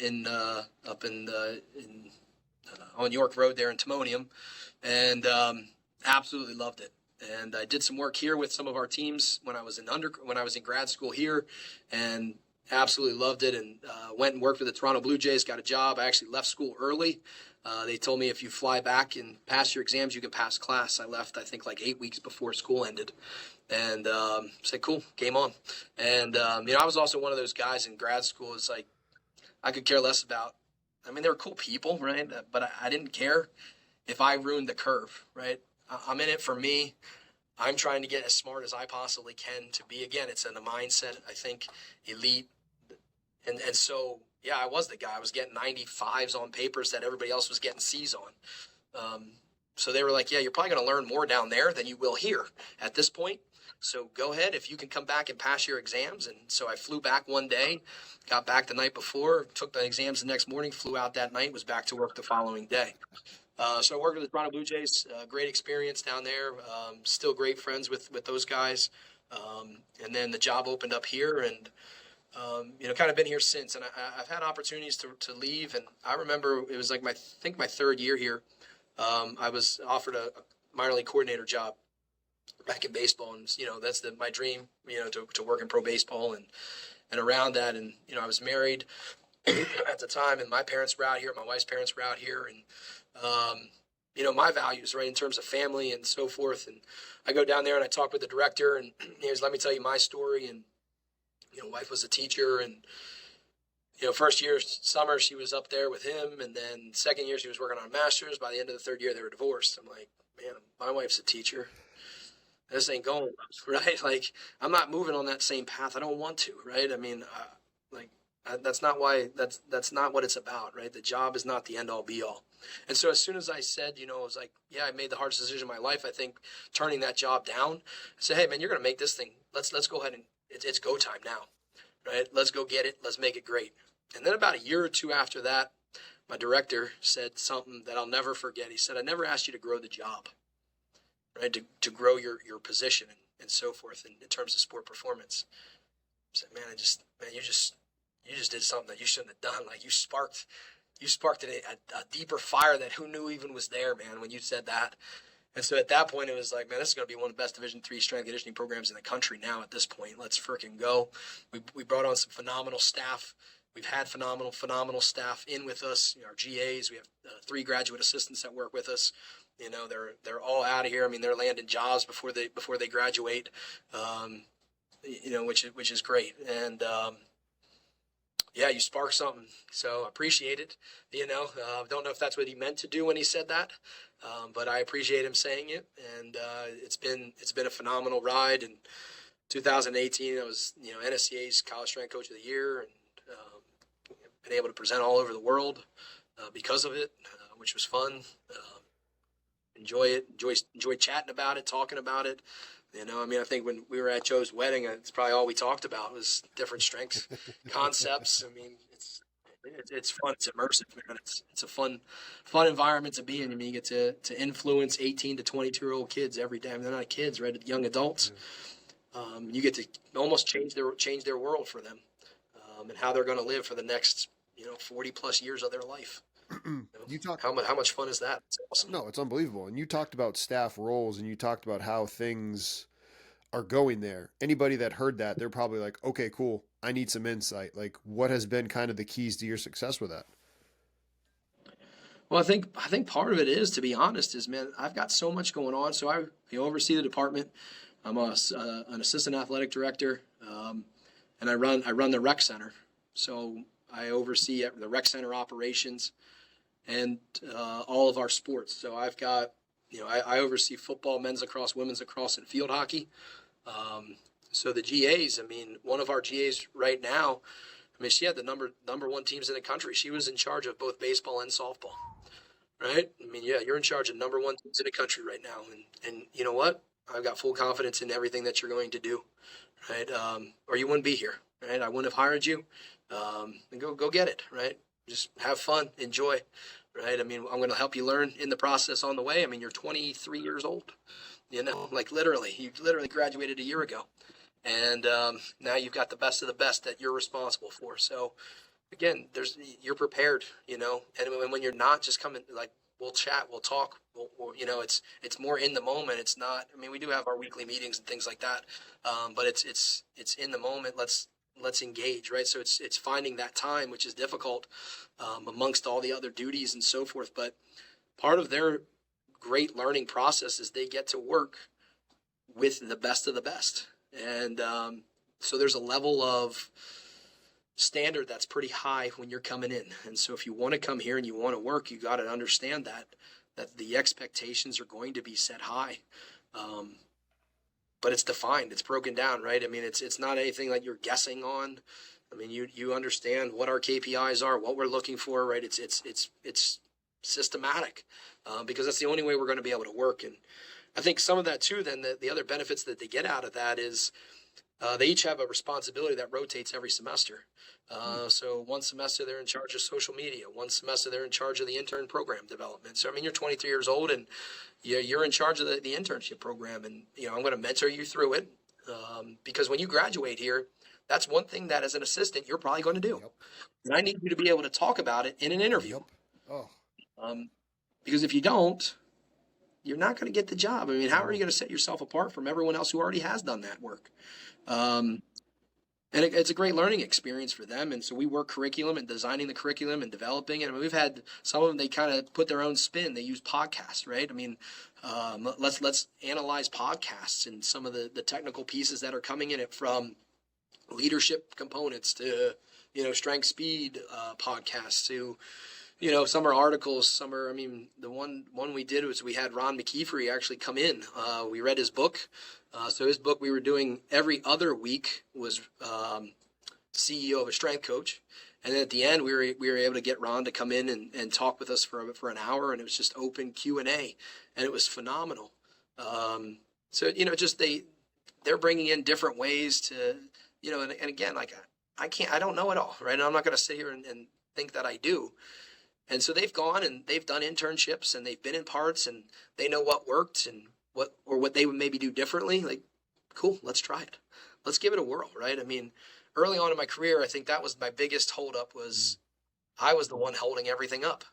York Road there in Timonium, and absolutely loved it. And I did some work here with some of our teams when I was in grad school here, and absolutely loved it. And went and worked for the Toronto Blue Jays, got a job. I actually left school early. They told me if you fly back and pass your exams, you can pass class. I left, I think, 8 weeks before school ended. And said, cool, game on. And, I was also one of those guys in grad school. It's like, I could care less about, they were cool people, right? But I didn't care if I ruined the curve, right? I'm in it for me. I'm trying to get as smart as I possibly can to be, again, it's in the mindset, I think, elite. And so, yeah, I was the guy. I was getting 95s on papers that everybody else was getting C's on. So they were like, yeah, you're probably going to learn more down there than you will here at this point. So go ahead if you can come back and pass your exams. And so I flew back one day, got back the night before, took the exams the next morning, flew out that night, was back to work the following day. So I worked with the Toronto Blue Jays, great experience down there, still great friends with those guys. And then the job opened up here, and kind of been here since. And I've had opportunities to leave. And I remember it was my third year here. I was offered a minor league coordinator job back in baseball. And, that's my dream, to work in pro baseball and around that. And, I was married at the time, and my parents were out here, my wife's parents were out here, and my values, right, in terms of family and so forth. And I go down there and I talk with the director, and he goes, "Let me tell you my story." And wife was a teacher, and first year summer she was up there with him, and then second year she was working on a master's. By the end of the third year, they were divorced. I'm like, man, my wife's a teacher. This ain't going right. Like, I'm not moving on that same path. I don't want to, right? I mean, that's not what it's about, right? The job is not the end all be all. And so as soon as I said, I was like, yeah, I made the hardest decision of my life. I think turning that job down, I said, hey man, you're going to make this thing. Let's go ahead and it's go time now, right? Let's go get it. Let's make it great. And then about a year or two after that, my director said something that I'll never forget. He said, I never asked you to grow the job, right? To grow your position and so forth in terms of sport performance. I said, man, you just did something that you shouldn't have done. Like, you sparked a deeper fire that who knew even was there, man, when you said that. And so at that point, it was like, man, this is going to be one of the best Division III strength conditioning programs in the country now at this point. Let's freaking go. We brought on some phenomenal staff. We've had phenomenal staff in with us. Our GAs, we have 3 graduate assistants that work with us. They're all out of here. I mean, they're landing jobs before they graduate, which is great. And, yeah, you spark something. So I appreciate it. Don't know if that's what he meant to do when he said that, but I appreciate him saying it. And it's been a phenomenal ride. In 2018, I was NSCA's College Strength Coach of the Year, and been able to present all over the world because of it, which was fun. Enjoy chatting about it, talking about it. I think when we were at Joe's wedding, it's probably all we talked about was different strengths, concepts. I mean, it's fun. It's immersive, man. It's a fun environment to be in. I mean, you get to influence 18 to 22-year-old kids every day. I mean, they're not kids, right? Young adults. You get to almost change their world for them, and how they're going to live for the next 40 plus years of their life. How much fun is that? It's awesome. No, it's unbelievable. And you talked about staff roles, and you talked about how things are going there. Anybody that heard that, they're probably like, okay, cool. I need some insight. Like, what has been kind of the keys to your success with that? Well, I think part of it is, to be honest, is, man, I've got so much going on. So I oversee the department. I'm an assistant athletic director, and I run the rec center. So I oversee the rec center operations and all of our sports. So I've got, I oversee football, men's lacrosse, women's lacrosse, and field hockey. So the GAs, I mean, one of our GAs right now, I mean, she had the number 1 teams in the country. She was in charge of both baseball and softball, right? I mean, yeah, you're in charge of number 1 teams in the country right now. And you know what? I've got full confidence in everything that you're going to do, right? Or you wouldn't be here, right? I wouldn't have hired you. And go get it, right? Just have fun, enjoy, right? I mean, I'm going to help you learn in the process on the way. I mean, you're 23 years old, like literally, you literally graduated a year ago. And now you've got the best of the best that you're responsible for. So again, you're prepared, and when you're not, just come in, like, we'll chat, we'll talk, it's more in the moment. It's not, I mean, we do have our weekly meetings and things like that. But it's in the moment. Let's engage, right? So it's finding that time, which is difficult amongst all the other duties and so forth. But part of their great learning process is they get to work with the best of the best. And so there's a level of standard that's pretty high when you're coming in. And so if you want to come here and you want to work, you got to understand that the expectations are going to be set high. But it's defined, it's broken down, right? I mean, it's not anything that you're guessing on. I mean, you understand what our KPIs are, what we're looking for, right? It's systematic, because that's the only way we're going to be able to work. And I think some of that too, then the other benefits that they get out of that is they each have a responsibility that rotates every semester. So one semester they're in charge of social media. One semester they're in charge of the intern program development. So, I mean, you're 23 years old and you're in charge of the internship program. And, I'm going to mentor you through it because when you graduate here, that's one thing that as an assistant, you're probably going to do. Yep. And I need you to be able to talk about it in an interview. Yep. Oh. Because if you don't, you're not going to get the job. I mean, how are you going to set yourself apart from everyone else who already has done that work? And it's a great learning experience for them. And so we work curriculum and designing the curriculum and developing it. I mean, we've had some of them, they kind of put their own spin. They use podcasts, right? I mean, let's analyze podcasts and some of the technical pieces that are coming in it, from leadership components to, strength speed podcasts to, some are articles, some are, I mean, the one we did was we had Ron McKeefery actually come in. We read his book. So his book we were doing every other week was CEO of a strength coach. And then at the end, we were able to get Ron to come in and talk with us for an hour, and it was just open Q&A, and it was phenomenal. So, just they're bringing in different ways to, and again, like I don't know it all, right? And I'm not going to sit here and think that I do. And so they've gone and they've done internships and they've been in parts and they know what worked and what they would maybe do differently. Like, cool, let's try it. Let's give it a whirl, right? I mean, early on in my career, I think that was my biggest holdup, was I was the one holding everything up.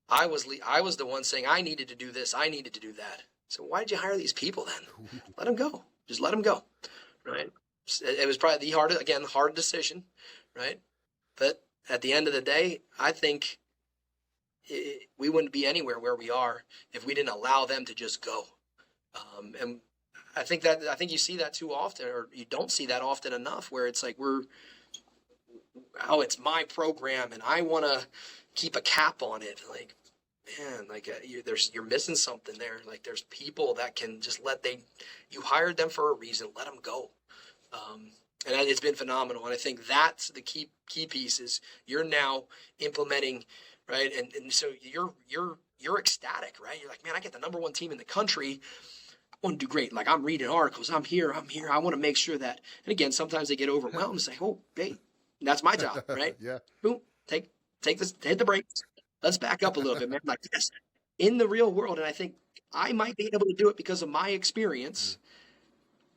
I was the one saying I needed to do this, I needed to do that. So why did you hire these people then? Let them go. Just let them go, right? It was probably the hard decision, right? But at the end of the day, I think we wouldn't be anywhere where we are if we didn't allow them to just go. And I think you see that too often, or you don't see that often enough, where it's like it's my program and I want to keep a cap on it. Like, man, like you're missing something there. Like, there's people that can just you hired them for a reason, let them go. And it's been phenomenal. And I think that's the key piece is you're now implementing, right? And so you're ecstatic, right? You're like, man, I get the #1 team in the country. I want to do great. Like, I'm reading articles. I'm here. I want to make sure that, and again, sometimes they get overwhelmed and say, oh, hey, that's my job, right? Yeah. Boom, take this, hit the brakes. Let's back up a little bit, man. Like, this in the real world. And I think I might be able to do it because of my experience.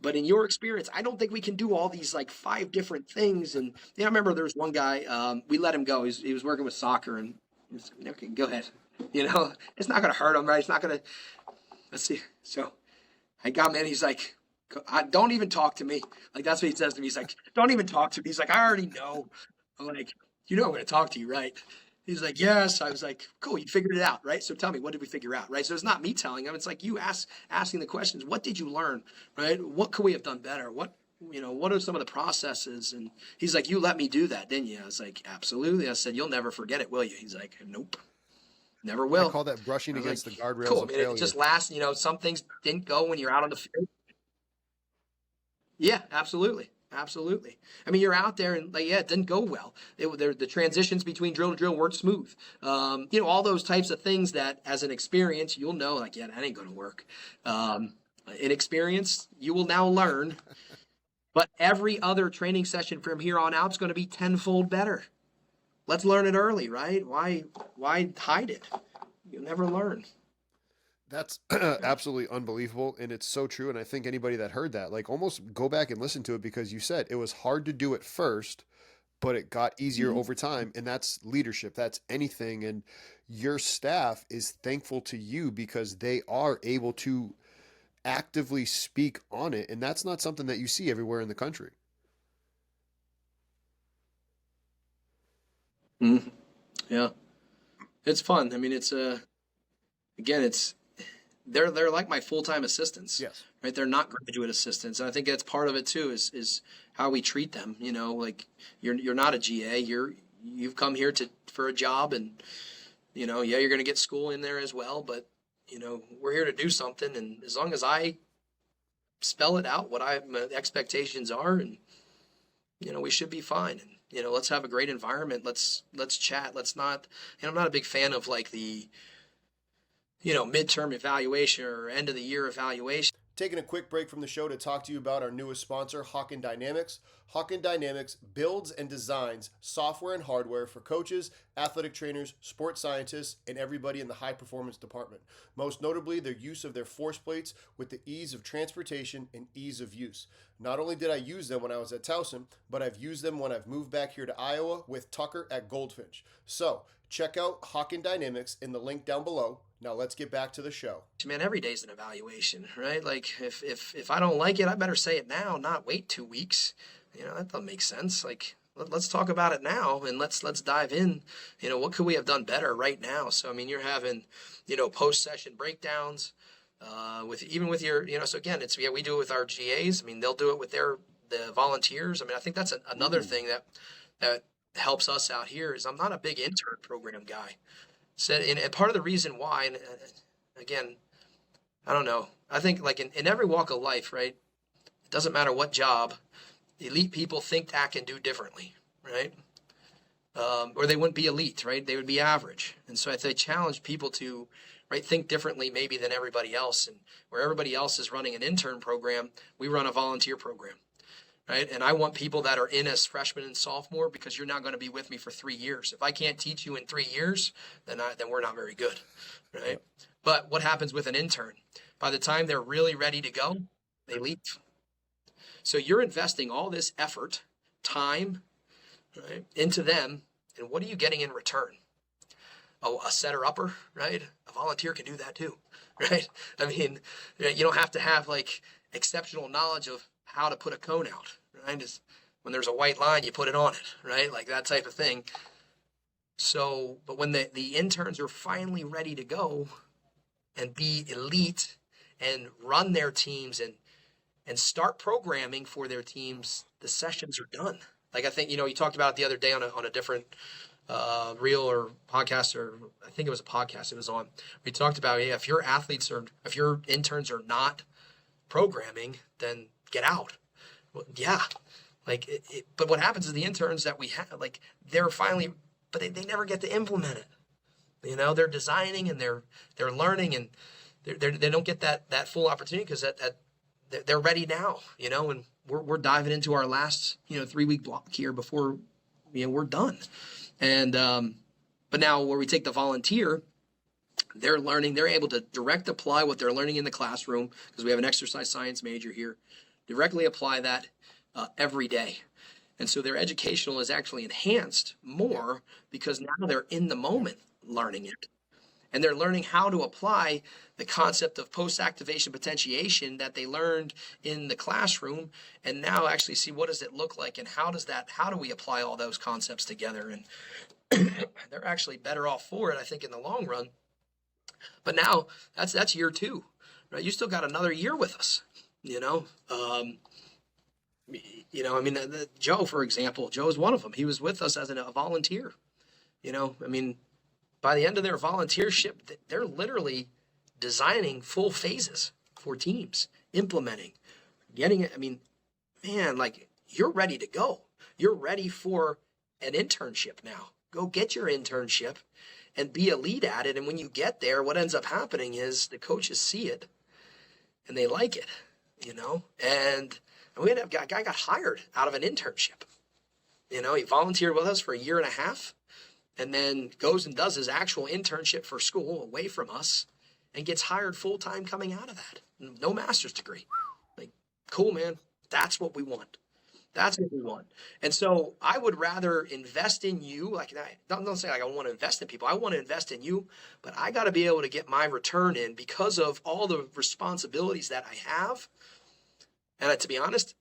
But in your experience, I don't think we can do all these like 5 different things. And I remember there was one guy, we let him go. He was working with soccer, and he was like, okay, go ahead. It's not going to hurt him, right? It's not going to, let's see. So I got him in. He's like, don't even talk to me. Like, that's what he says to me. He's like, don't even talk to me. He's like, I already know. I'm like, I'm going to talk to you, right? He's like, yes. I was like, cool, you figured it out, right? So tell me, what did we figure out, right? So it's not me telling him. It's like you asking the questions. What did you learn, right? What could we have done better? What are some of the processes? And he's like, you let me do that, didn't you? I was like, absolutely. I said, you'll never forget it, will you? He's like, nope, never will. I call that brushing against the guardrails. Cool. I mean, it just lasts, some things didn't go when you're out on the field. Yeah, absolutely. Absolutely. I mean, you're out there and like, yeah, it didn't go well. The transitions between drill to drill weren't smooth. All those types of things that as an experience, you'll know like, yeah, that ain't going to work. Inexperience, you will now learn, but every other training session from here on out is going to be tenfold better. Let's learn it early, right? Why hide it? You'll never learn. That's absolutely unbelievable. And it's so true. And I think anybody that heard that, like, almost go back and listen to it, because you said it was hard to do at first, but it got easier over time. And that's leadership. That's anything. And your staff is thankful to you because they are able to actively speak on it. And that's not something that you see everywhere in the country. Mm-hmm. Yeah. It's fun. I mean, they're like my full-time assistants. Yes. Right. They're not graduate assistants. And I think that's part of it too, is how we treat them. Like you're not a GA. You've come here for a job, and, you're going to get school in there as well, but we're here to do something. And as long as I spell it out, what my expectations are, and, we should be fine. And, let's have a great environment. Let's chat. Let's not, I'm not a big fan of like the, midterm evaluation or end of the year evaluation. Taking a quick break from the show to talk to you about our newest sponsor, Hawken Dynamics. Hawken Dynamics builds and designs software and hardware for coaches, athletic trainers, sports scientists, and everybody in the high performance department. Most notably, their use of their force plates with the ease of transportation and ease of use. Not only did I use them when I was at Towson, but I've used them when I've moved back here to Iowa with Tucker at Goldfinch. So check out Hawken Dynamics in the link down below. Now let's get back to the show. Man, every day's an evaluation, right? Like if I don't like it, I better say it now, not wait 2 weeks. that doesn't make sense. Like, let's talk about it now, and let's dive in. What could we have done better right now? So, I mean, you're having, post-session breakdowns, with your, so again, we do it with our GAs. I mean, they'll do it with the volunteers. I mean, I think that's another thing that helps us out here is I'm not a big intern program guy. So, and part of the reason why, and again, I don't know, I think like in every walk of life, right? It doesn't matter what job, elite people think, act, and do differently, right? Or they wouldn't be elite, right? They would be average. And so I challenge people to, right, think differently maybe than everybody else. And where everybody else is running an intern program, we run a volunteer program, right? And I want people that are in as freshmen and sophomore, because you're not going to be with me for 3 years. If I can't teach you in 3 years, then we're not very good, right? But what happens with an intern? By the time they're really ready to go, they leave. So you're investing all this effort, time, right, into them, and what are you getting in return? Oh, a setter-upper, right? A volunteer can do that too, right? I mean, you don't have to have like exceptional knowledge of how to put a cone out, right? Just when there's a white line, you put it on it, right? Like that type of thing. So, but when the interns are finally ready to go and be elite and run their teams and start programming for their teams, the sessions are done. Like I think, you talked about it the other day on a different reel or podcast, or I think it was a podcast it was on. We talked about, if your interns are not programming, then get out. Well, yeah. Like, but what happens is the interns that we have, like they're finally, but they never get to implement it. They're designing and they're learning, and they don't get that full opportunity because they're ready now, and we're diving into our last, 3-week block here before, we're done. And, but now where we take the volunteer, they're learning, they're able to direct apply what they're learning in the classroom, because we have an exercise science major here, directly apply that every day. And so their educational is actually enhanced more because now they're in the moment learning it. And they're learning how to apply the concept of post-activation potentiation that they learned in the classroom, and now actually see what does it look like, and how do we apply all those concepts together. And they're actually better off for it, I think, in the long run. But now that's year 2, right? You still got another year with us, I mean, Joe, for example, Joe is one of them. He was with us as a volunteer, I mean, by the end of their volunteership, they're literally designing full phases for teams, implementing, getting it. I mean, man, like you're ready to go. You're ready for an internship now. Go get your internship and be a lead at it. And when you get there, what ends up happening is the coaches see it and they like it, and we ended up, a guy got hired out of an internship. He volunteered with us for 1.5 years. And then goes and does his actual internship for school away from us and gets hired full-time coming out of that. No master's degree. Like, cool, man. That's what we want. That's what we want. And so I would rather invest in you. Like, don't say like I want to invest in people. I want to invest in you, but I got to be able to get my return in because of all the responsibilities that I have. And to be honest,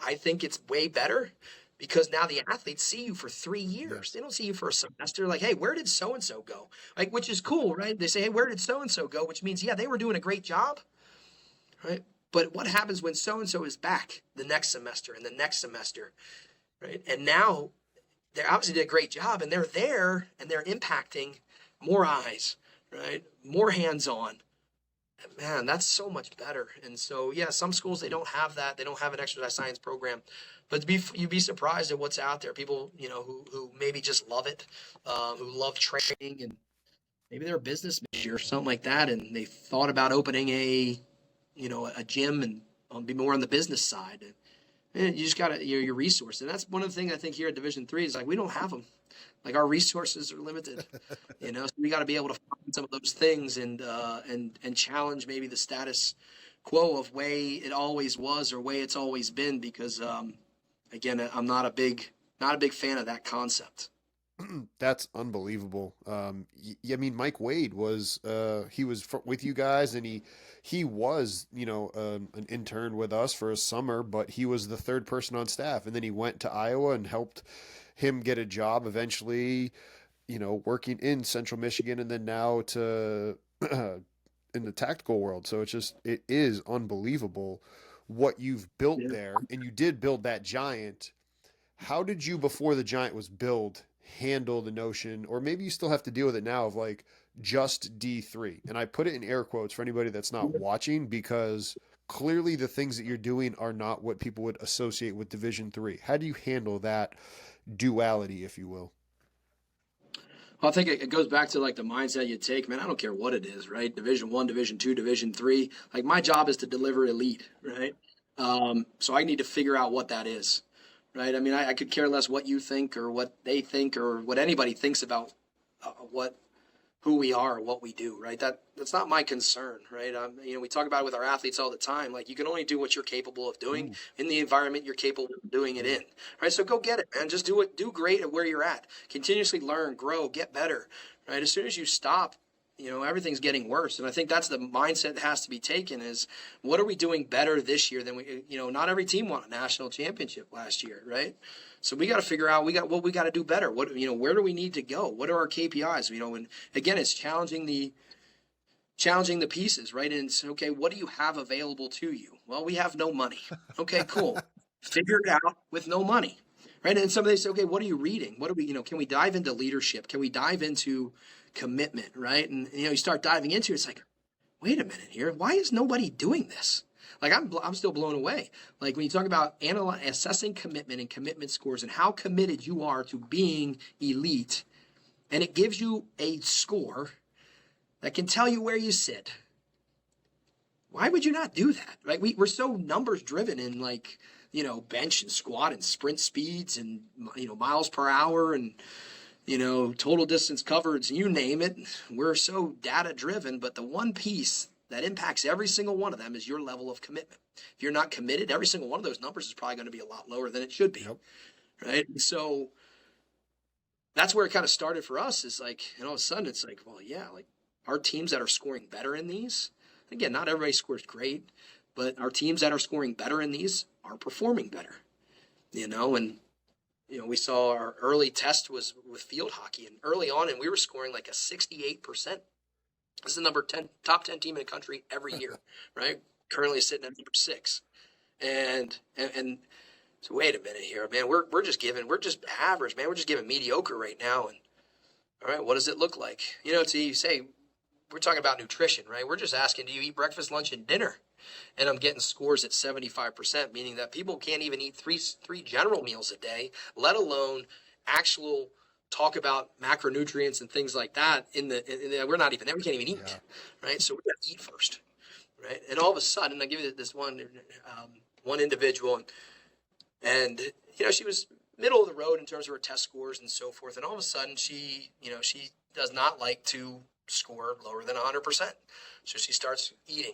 I think it's way better. Because now the athletes see you for 3 years. They don't see you for a semester. Like, hey, where did so-and-so go? Like, which is cool, right? They say, hey, where did so-and-so go? Which means, yeah, they were doing a great job, right? But what happens when so-and-so is back the next semester and the next semester, right? And now they obviously did a great job, and they're there, and they're impacting more eyes, right? More hands-on. Man, that's so much better. And so, yeah, some schools, they don't have that. They don't have an exercise science program. But you'd be surprised at what's out there. People, who maybe just love it, who love training, and maybe they're a business major or something like that, and they thought about opening a gym and be more on the business side. And you just got your resources. And that's one of the things I think here at Division III is like we don't have them. Like our resources are limited, so we got to be able to find some of those things and challenge maybe the status quo of way it always was or way it's always been, because again, I'm not a big fan of that concept. That's unbelievable. I mean, Mike Wade was he was with you guys, and he was an intern with us for a summer, but he was the third person on staff, and then he went to Iowa and helped him get a job eventually, working in Central Michigan, and then now to in the tactical world. So it is unbelievable what you've built Yeah. there, and you did build that giant. How did you, before the giant was built, handle the notion, or maybe you still have to deal with it now, of like just D3? And I put it in air quotes for anybody that's not watching, because clearly the things that you're doing are not what people would associate with Division 3. How do you handle that duality, if you will? Well, I think it goes back to like the mindset you take, man. I don't care what it is, right? Division 1, Division 2, Division 3. Like my job is to deliver elite, right? So I need to figure out what that is, right? I mean, I could care less what you think or what they think or what anybody thinks about what who we are or what we do, right? That's not my concern, right? We talk about it with our athletes all the time. Like you can only do what you're capable of doing in the environment you're capable of doing it in, right? So go get it, man. Just do it. Do great at where you're at. Continuously learn, grow, get better, right? As soon as you stop, everything's getting worse. And I think that's the mindset that has to be taken is what are we doing better this year than not every team won a national championship last year, right? So we got to figure out what we got to do better. Where do we need to go? What are our KPIs? And again, it's challenging the pieces, right? And it's okay. What do you have available to you? Well, we have no money. Okay, cool. Figure it out with no money, right? And somebody say, okay, what are you reading? What do we, can we dive into leadership? Can we dive into commitment, right? And you start diving into it. It's like, wait a minute here. Why is nobody doing this? Like I'm still blown away. Like when you talk about assessing commitment and commitment scores and how committed you are to being elite, and it gives you a score that can tell you where you sit. Why would you not do that? Right? We're so numbers driven in bench and squat and sprint speeds and miles per hour and total distance covered, you name it. We're so data driven, but the one piece that impacts every single one of them is your level of commitment. If you're not committed, every single one of those numbers is probably going to be a lot lower than it should be. Yep. Right? So that's where it kind of started for us, is like, and all of a sudden it's like, well, yeah, like our teams that are scoring better in these, again, not everybody scores great, but our teams that are scoring better in these are performing better, we saw our early test was with field hockey, and early on, and we were scoring like a 68%. This is the top 10 team in the country every year, right? Currently sitting at number 6. And so wait a minute here, man, we're just average, man. We're just giving mediocre right now. And all right, what does it look like? So you say, we're talking about nutrition, right? We're just asking, do you eat breakfast, lunch, and dinner? And I'm getting scores at 75%, meaning that people can't even eat three general meals a day, let alone actual talk about macronutrients and things like that. We're not even there. We can't even eat, right? So we got to eat first, right? And all of a sudden, I give you this one individual, and she was middle of the road in terms of her test scores and so forth. And all of a sudden, she does not like to score lower than 100%. So she starts eating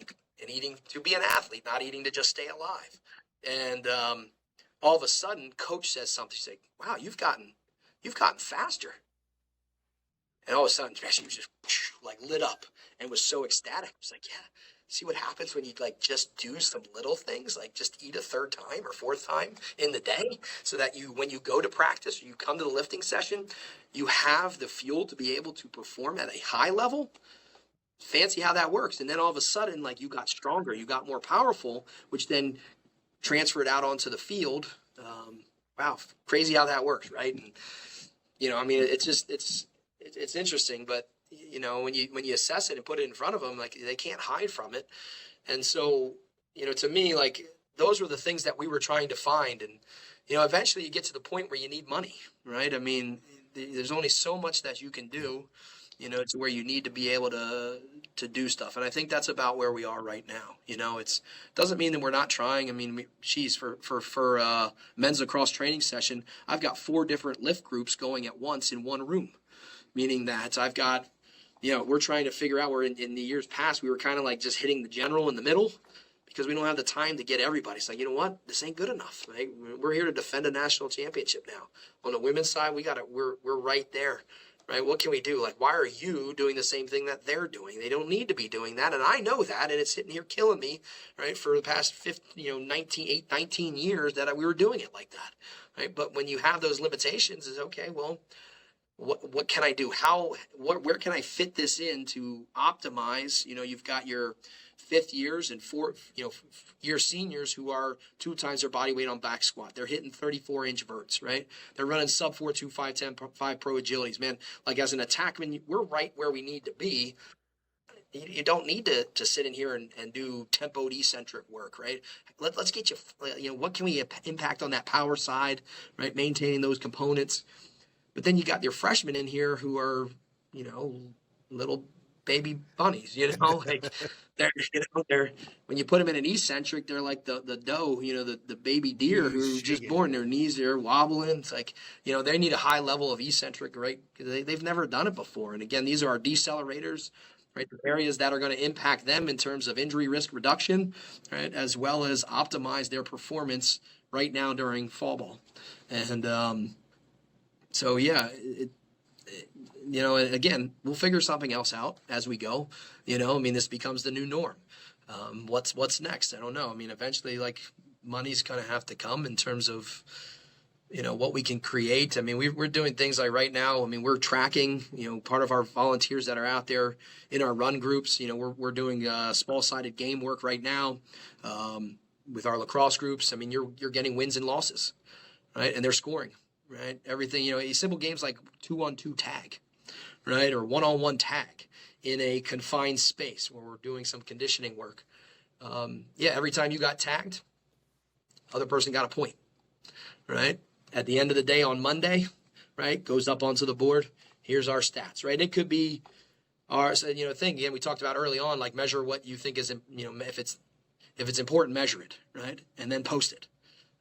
to be an athlete, not eating to just stay alive. And all of a sudden, coach says something. She's like, "Wow, you've gotten faster." And all of a sudden, she was just like lit up and was so ecstatic. It's like, yeah, see what happens when you like just do some little things, like just eat a third time or fourth time in the day, so that when you go to practice or you come to the lifting session, you have the fuel to be able to perform at a high level. Fancy how that works. And then all of a sudden, like you got stronger, you got more powerful, which then transferred out onto the field. Wow, crazy how that works, right? And it's interesting, but when you assess it and put it in front of them, like they can't hide from it. And so, to me, like those were the things that we were trying to find. And, eventually you get to the point where you need money, right? I mean, there's only so much that you can do, to where you need to be able to do stuff. And I think that's about where we are right now. It doesn't mean that we're not trying. I mean, for men's lacrosse training session, I've got 4 different lift groups going at once in one room, meaning that I've got, we're trying to figure out where in the years past, we were kind of like just hitting the general in the middle, because we don't have the time to get everybody. It's like, you know what? This ain't good enough. Right? We're here to defend a national championship now. On the women's side, we're right there. Right? What can we do? Like, why are you doing the same thing that they're doing? They don't need to be doing that. And I know that, and it's sitting here killing me, right? For the past 19 years that we were doing it like that. Right? But when you have those limitations, is okay, well, what can I do? Where can I fit this in to optimize? You've got your fifth years and year seniors who are 2 times their body weight on back squat. They're hitting 34-inch verts, right? They're running sub 4.2, 5.10, 5 pro agilities. Man, like as an attackman, we're right where we need to be. You don't need to sit in here and do tempoed eccentric work, right? Let's get you, what can we impact on that power side, right? Maintaining those components. But then you got your freshmen in here who are, little baby bunnies, like they're when you put them in an eccentric, they're like the doe, the baby deer who's just born. Their knees are wobbling. It's like, they need a high level of eccentric, right? They've never done it before. And again, these are our decelerators, right? The areas that are going to impact them in terms of injury risk reduction, right? As well as optimize their performance right now during fall ball. And, so yeah, again, we'll figure something else out as we go. This becomes the new norm. What's next? I don't know. Eventually, like, money's going to have to come in terms of, what we can create. We're doing things like right now. We're tracking, part of our volunteers that are out there in our run groups. We're doing small-sided game work right now with our lacrosse groups. You're getting wins and losses, right? And they're scoring. Right. Everything, simple games like 2-on-2 tag, right? Or 1-on-1 tag in a confined space where we're doing some conditioning work. Every time you got tagged, other person got a point, right? At the end of the day on Monday, right, goes up onto the board. Here's our stats, right? It could be our, thing again, we talked about early on, like measure what you think is, if it's important, measure it, right? And then post it.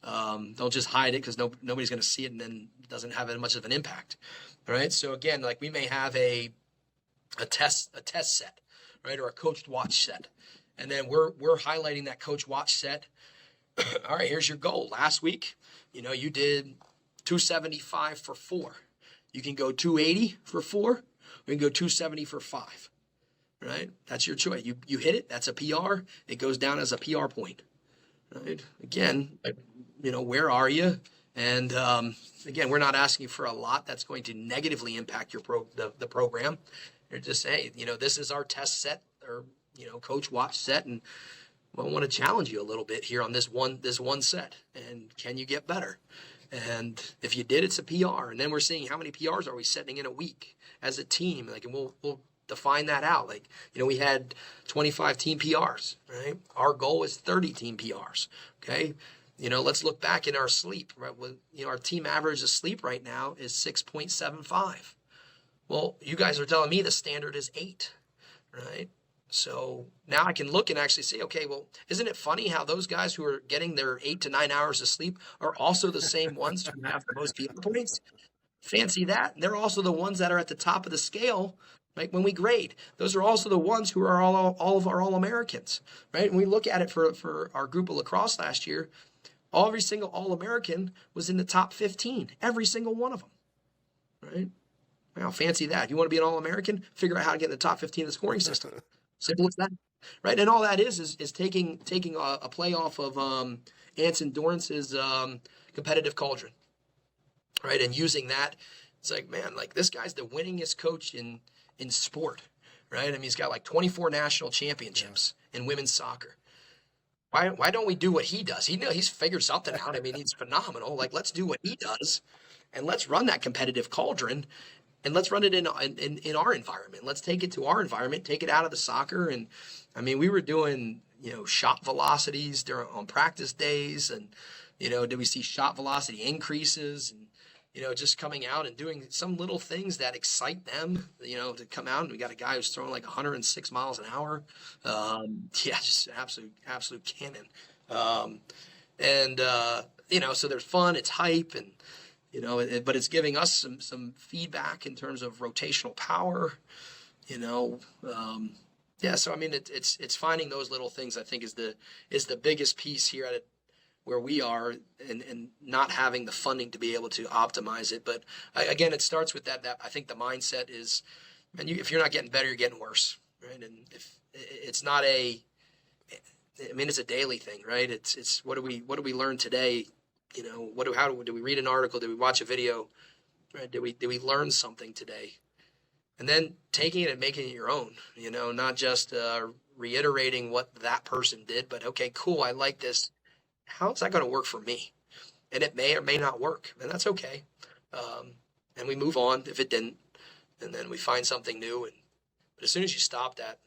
Don't just hide it because nobody's going to see it and then it doesn't have much of an impact, right? So again, like we may have a test set, right, or a coached watch set, and then we're highlighting that coach watch set. All right, here's your goal. Last week, you did 275 for 4. You can go 280 for 4. Or you can go 270 for 5, right? That's your choice. You hit it. That's a PR. It goes down as a PR point, right? Again, where are you? And again, we're not asking for a lot that's going to negatively impact your the program. You're just saying, this is our test set or coach watch set, and I want to challenge you a little bit here on this one set. And can you get better? And if you did, it's a PR. And then we're seeing how many PRs are we setting in a week as a team. Like, and we'll define that out. Like, we had 25 team PRs, right? Our goal is 30 team PRs. Okay. Let's look back in our sleep, right? Our team average of sleep right now is 6.75. Well, you guys are telling me the standard is 8, right? So now I can look and actually say, okay, well, isn't it funny how those guys who are getting their 8 to 9 hours of sleep are also the same ones who have the most PR points? Fancy that. They're also the ones that are at the top of the scale, right? When we grade, those are also the ones who are all of our All-Americans, right? And we look at it for our group of lacrosse last year. Every single All-American was in the top 15, every single one of them, right? Well, fancy that. If you want to be an All-American, figure out how to get in the top 15 of the scoring system. Simple as that, right? And all that is taking a play off of Anson Dorrance's competitive cauldron, right? And using that, it's like, man, like this guy's the winningest coach in sport, right? He's got like 24 national championships in women's soccer. Why don't we do what he does? He's figured something out. He's phenomenal. Like, let's do what he does, and let's run that competitive cauldron, and let's run it in our environment. Let's take it to our environment, take it out of the soccer. And we were doing shot velocities on practice days, and did we see shot velocity increases, and just coming out and doing some little things that excite them, to come out. And we got a guy who's throwing like 106 miles an hour. Just absolute cannon. So there's fun, it's hype, and, but it's giving us some feedback in terms of rotational power, Yeah, so I mean, it's finding those little things, I think, is the biggest piece here at where we are, and not having the funding to be able to optimize it. But again, it starts with that I think the mindset is, man, if you're not getting better, you're getting worse, right? And if it's not it's a daily thing, right? It's what do we learn today? You know, how do we read an article? Did we watch a video? Right? Did we learn something today? And then taking it and making it your own, you know, not just reiterating what that person did, but okay, cool, I like this. How is that going to work for me? And it may or may not work, and that's okay. And we move on if it didn't, and then we find something new. But as soon as you stop that,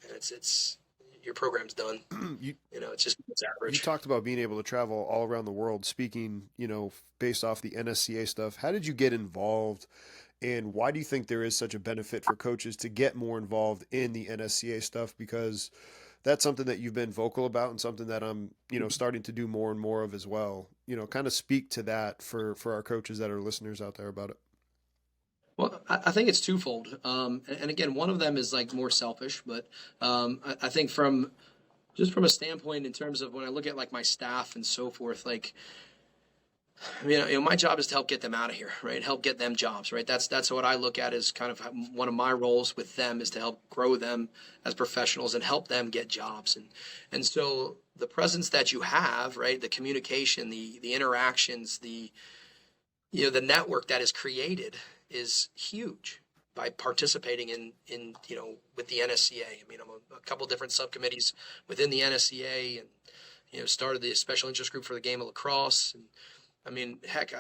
it's your program's done. It's average. You talked about being able to travel all around the world, speaking, you know, based off the NSCA stuff. How did you get involved? And why do you think there is such a benefit for coaches to get more involved in the NSCA stuff? Because that's something that you've been vocal about and something that I'm, you know, starting to do more and more of as well. You know, kind of speak to that for our coaches that are listeners out there about it. Well, I think it's twofold. And again, one of them is like more selfish, but I think from a standpoint in terms of when I look at like my staff and so forth, like, my job is to help get them out of here, right? Help get them jobs, right? That's what I look at as kind of one of my roles with them, is to help grow them as professionals and help them get jobs. And so the presence that you have, right? The communication, the interactions, the network that is created is huge by participating in with the NSCA. I mean, I'm a couple different subcommittees within the NSCA, and started the special interest group for the game of lacrosse. And I mean, heck,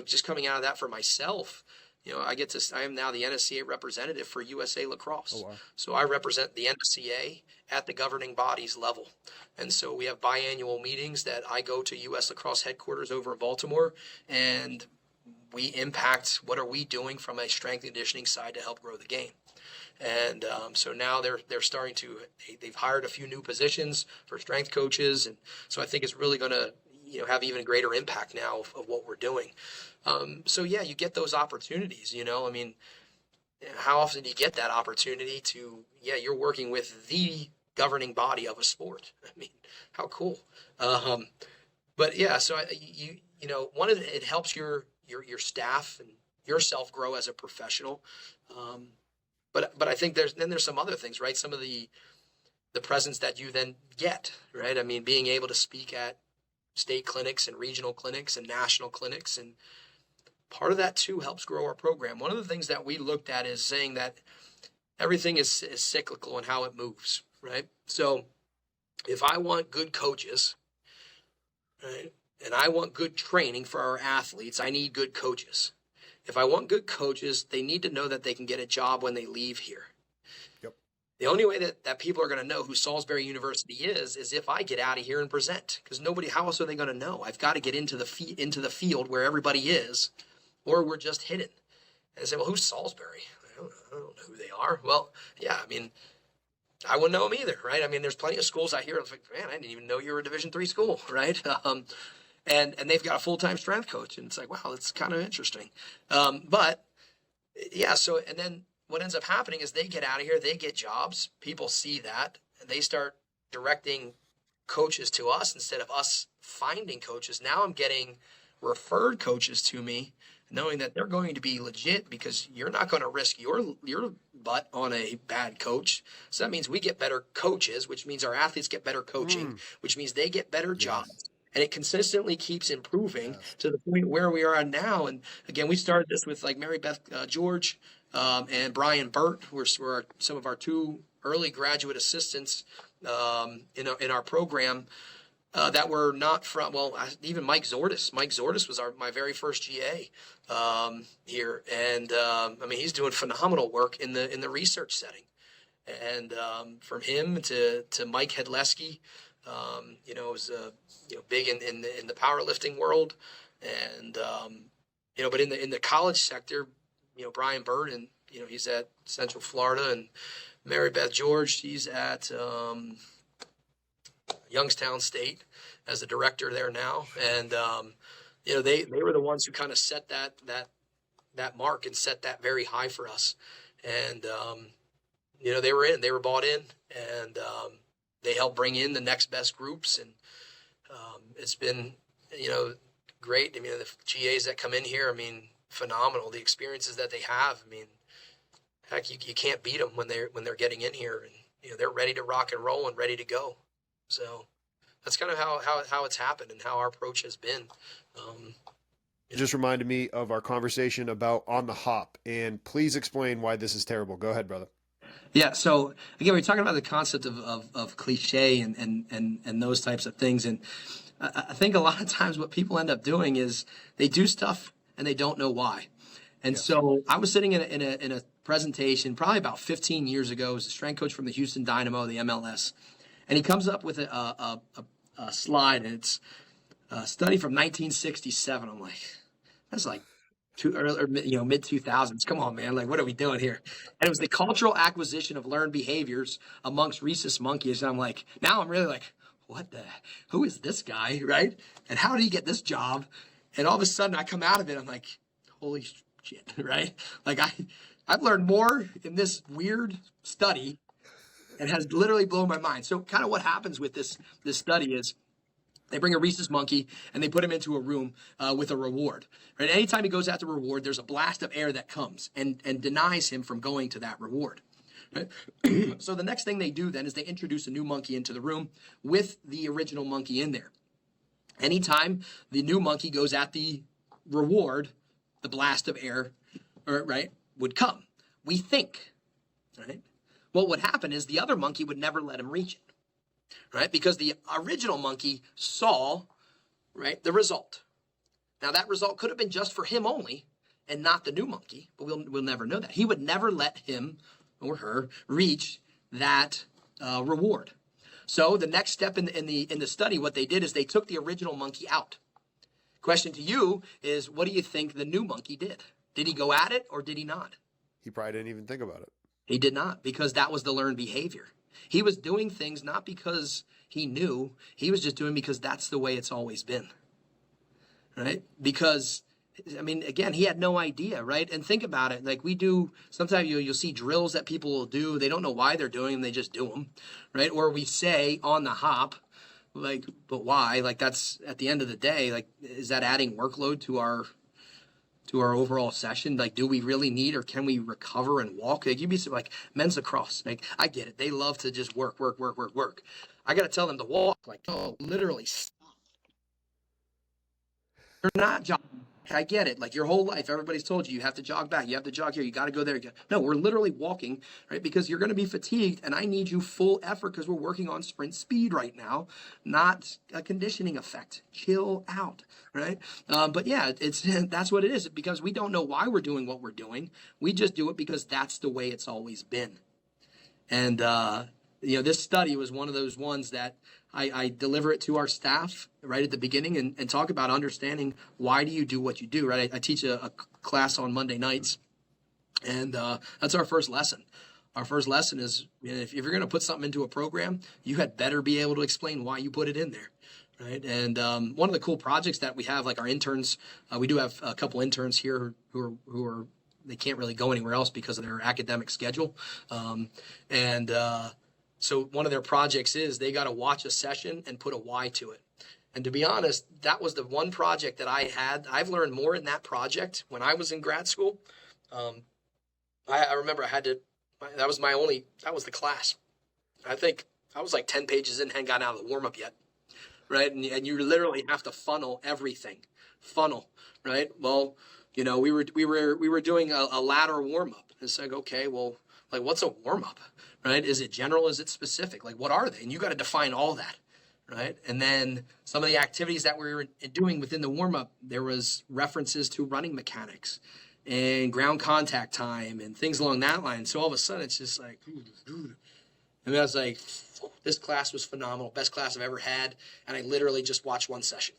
just coming out of that for myself, I am now the NSCA representative for USA Lacrosse. Oh, wow. So I represent the NSCA at the governing bodies level. And so we have biannual meetings that I go to US Lacrosse headquarters over in Baltimore, and we impact what are we doing from a strength and conditioning side to help grow the game. And so now they're starting to, they've hired a few new positions for strength coaches. And so I think it's really going to, have even greater impact now of what we're doing. So yeah, you get those opportunities, I mean, how often do you get that opportunity to, you're working with the governing body of a sport. I mean, how cool. But yeah, so it helps your staff and yourself grow as a professional. But I think there's some other things, right? Some of the presence that you then get, right? I mean, being able to speak at state clinics and regional clinics and national clinics, and part of that too helps grow our program. One of the things that we looked at is saying that everything is cyclical in how it moves, right? So if I want good coaches, right, and I want good training for our athletes, I need good coaches. If I want good coaches, they need to know that they can get a job when they leave here. Yep. The only way that people are going to know who Salisbury University is if I get out of here and present. Because how else are they going to know? I've got to get into the field where everybody is, or we're just hidden. And they say, well, who's Salisbury? I don't know who they are. Well, yeah, I mean, I wouldn't know them either, right? I mean, there's plenty of schools I hear, like, man, I didn't even know you were a Division III school, right? And they've got a full-time strength coach, and it's like, wow, that's kind of interesting. But yeah, so, and then what ends up happening is they get out of here, they get jobs, people see that, and they start directing coaches to us instead of us finding coaches. Now I'm getting referred coaches to me, knowing that they're going to be legit, because you're not going to risk your butt on a bad coach. So that means we get better coaches, which means our athletes get better coaching, which means they get better jobs. And it consistently keeps improving to the point where we are now. And again, we started this with like Mary Beth George and Brian Burt, who are some of our two early graduate assistants in our program that were not from, even Mike Zordis. Mike Zordis was my very first GA here. And I mean, he's doing phenomenal work in the research setting. And from him to Mike Hedleski, was big in the powerlifting world, and but in the college sector, Brian Bird, and he's at Central Florida, and Mary Beth George, she's at Youngstown State as the director there now, and they were the ones who kind of set that mark and set that very high for us, and they were bought in, and they helped bring in the next best groups. And it's been, great. I mean, the GAs that come in here, I mean, phenomenal. The experiences that they have, I mean, heck, you can't beat them when they're getting in here, and they're ready to rock and roll and ready to go. So that's kind of how it's happened and how our approach has been. It just reminded me of our conversation about on the hop, and please explain why this is terrible. Go ahead, brother. Yeah. So again, we're talking about the concept of cliche and those types of things. And I think a lot of times what people end up doing is they do stuff and they don't know why. And so I was sitting in a presentation probably about 15 years ago as a strength coach from the Houston Dynamo, the MLS. And he comes up with a slide, and it's a study from 1967. I'm like, that's like mid 2000s. Come on, man. Like, what are we doing here? And it was the cultural acquisition of learned behaviors amongst rhesus monkeys. And I'm like, now I'm really like, who is this guy? Right. And how did he get this job? And all of a sudden I come out of it. I'm like, holy shit. Right. Like I've learned more in this weird study. It has literally blown my mind. So kind of what happens with this study is they bring a rhesus monkey and they put him into a room with a reward. Right? Anytime he goes after a reward, there's a blast of air that comes and denies him from going to that reward. Right? So the next thing they do then is they introduce a new monkey into the room with the original monkey in there. Anytime the new monkey goes at the reward, the blast of air, right, would come. We think, right? What would happen is the other monkey would never let him reach it, right? Because the original monkey saw, right, the result. Now that result could have been just for him only and not the new monkey, but we'll never know that. He would never let him or her reach that reward. So the next step in the study, what they did is they took the original monkey out. Question to you is, what do you think the new monkey did? Did he go at it or did he not? He probably didn't even think about it. He did not, because that was the learned behavior. He was doing things not because he knew, he was just doing because that's the way it's always been, right? Because, I mean, again, he had no idea, right? And think about it, like we do, sometimes you'll see drills that people will do, they don't know why they're doing them, they just do them, right? Or we say on the hop, like, but why? Like that's, at the end of the day, like, is that adding workload to our overall session? Like, do we really need, or can we recover and walk? Like, you'd be like, men's lacrosse. Like, I get it. They love to just work. I got to tell them to walk. Like, no, literally stop. They're not jogging. I get it. Like your whole life, everybody's told you have to jog back. You have to jog here. You got to go there. No, we're literally walking, right? Because you're going to be fatigued and I need you full effort because we're working on sprint speed right now, not a conditioning effect. Chill out, right? But yeah, that's what it is, because we don't know why we're doing what we're doing. We just do it because that's the way it's always been. And, this study was one of those ones that I deliver it to our staff right at the beginning and talk about understanding why do you do what you do, right? I teach a class on Monday nights, and that's our first lesson. Our first lesson is, if you're going to put something into a program, you had better be able to explain why you put it in there, right? And one of the cool projects that we have, like our interns, we do have a couple interns here who are they can't really go anywhere else because of their academic schedule, so one of their projects is they got to watch a session and put a why to it. And to be honest, that was the one project that I had. I've learned more in that project when I was in grad school. I remember that was the class. I think I was like 10 pages in, hadn't gotten out of the warm-up yet, right? And you literally have to funnel everything. Right? Well, we were doing a ladder warm-up. It's like, okay, well, like what's a warm-up? Right? Is it general? Is it specific? Like, what are they? And you got to define all that, right? And then some of the activities that we were doing within the warm-up, there was references to running mechanics and ground contact time and things along that line. So all of a sudden, it's just like, and I was like, this class was phenomenal, best class I've ever had, and I literally just watched one session,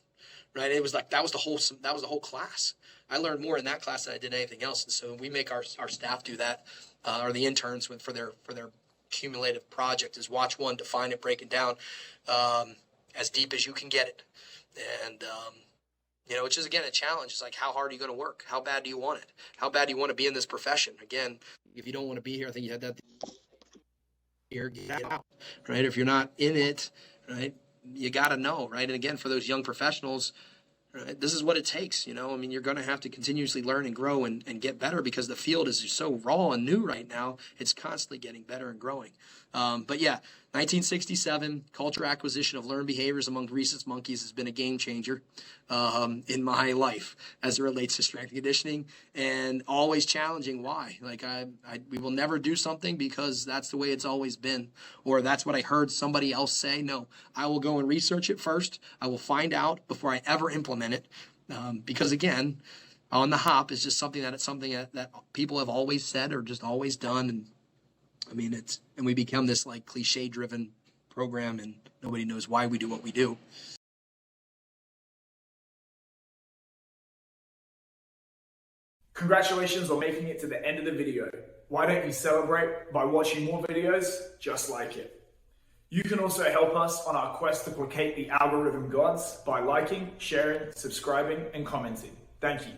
right? It was like that was the whole class. I learned more in that class than I did anything else, and so we make our staff do that, or the interns for their cumulative project is watch one, define it, break it down as deep as you can get it. And, which is, again, a challenge. It's like, how hard are you going to work? How bad do you want it? How bad do you want to be in this profession? Again, if you don't want to be here, I think you had that. here, get out, right? If you're not in it, right, you got to know, right? And again, for those young professionals, right, this is what it takes. I mean, you're going to have to continuously learn and grow and get better because the field is so raw and new right now. It's constantly getting better and growing. But yeah, 1967, culture acquisition of learned behaviors among rhesus monkeys has been a game changer in my life as it relates to strength and conditioning, and always challenging why. Like we will never do something because that's the way it's always been, or that's what I heard somebody else say. No, I will go and research it first. I will find out before I ever implement it, because again, on the hop is just something that people have always said or just always done. And I mean, and we become this like cliche driven program and nobody knows why we do what we do. Congratulations on making it to the end of the video. Why don't you celebrate by watching more videos just like it? You can also help us on our quest to placate the algorithm gods by liking, sharing, subscribing, and commenting. Thank you.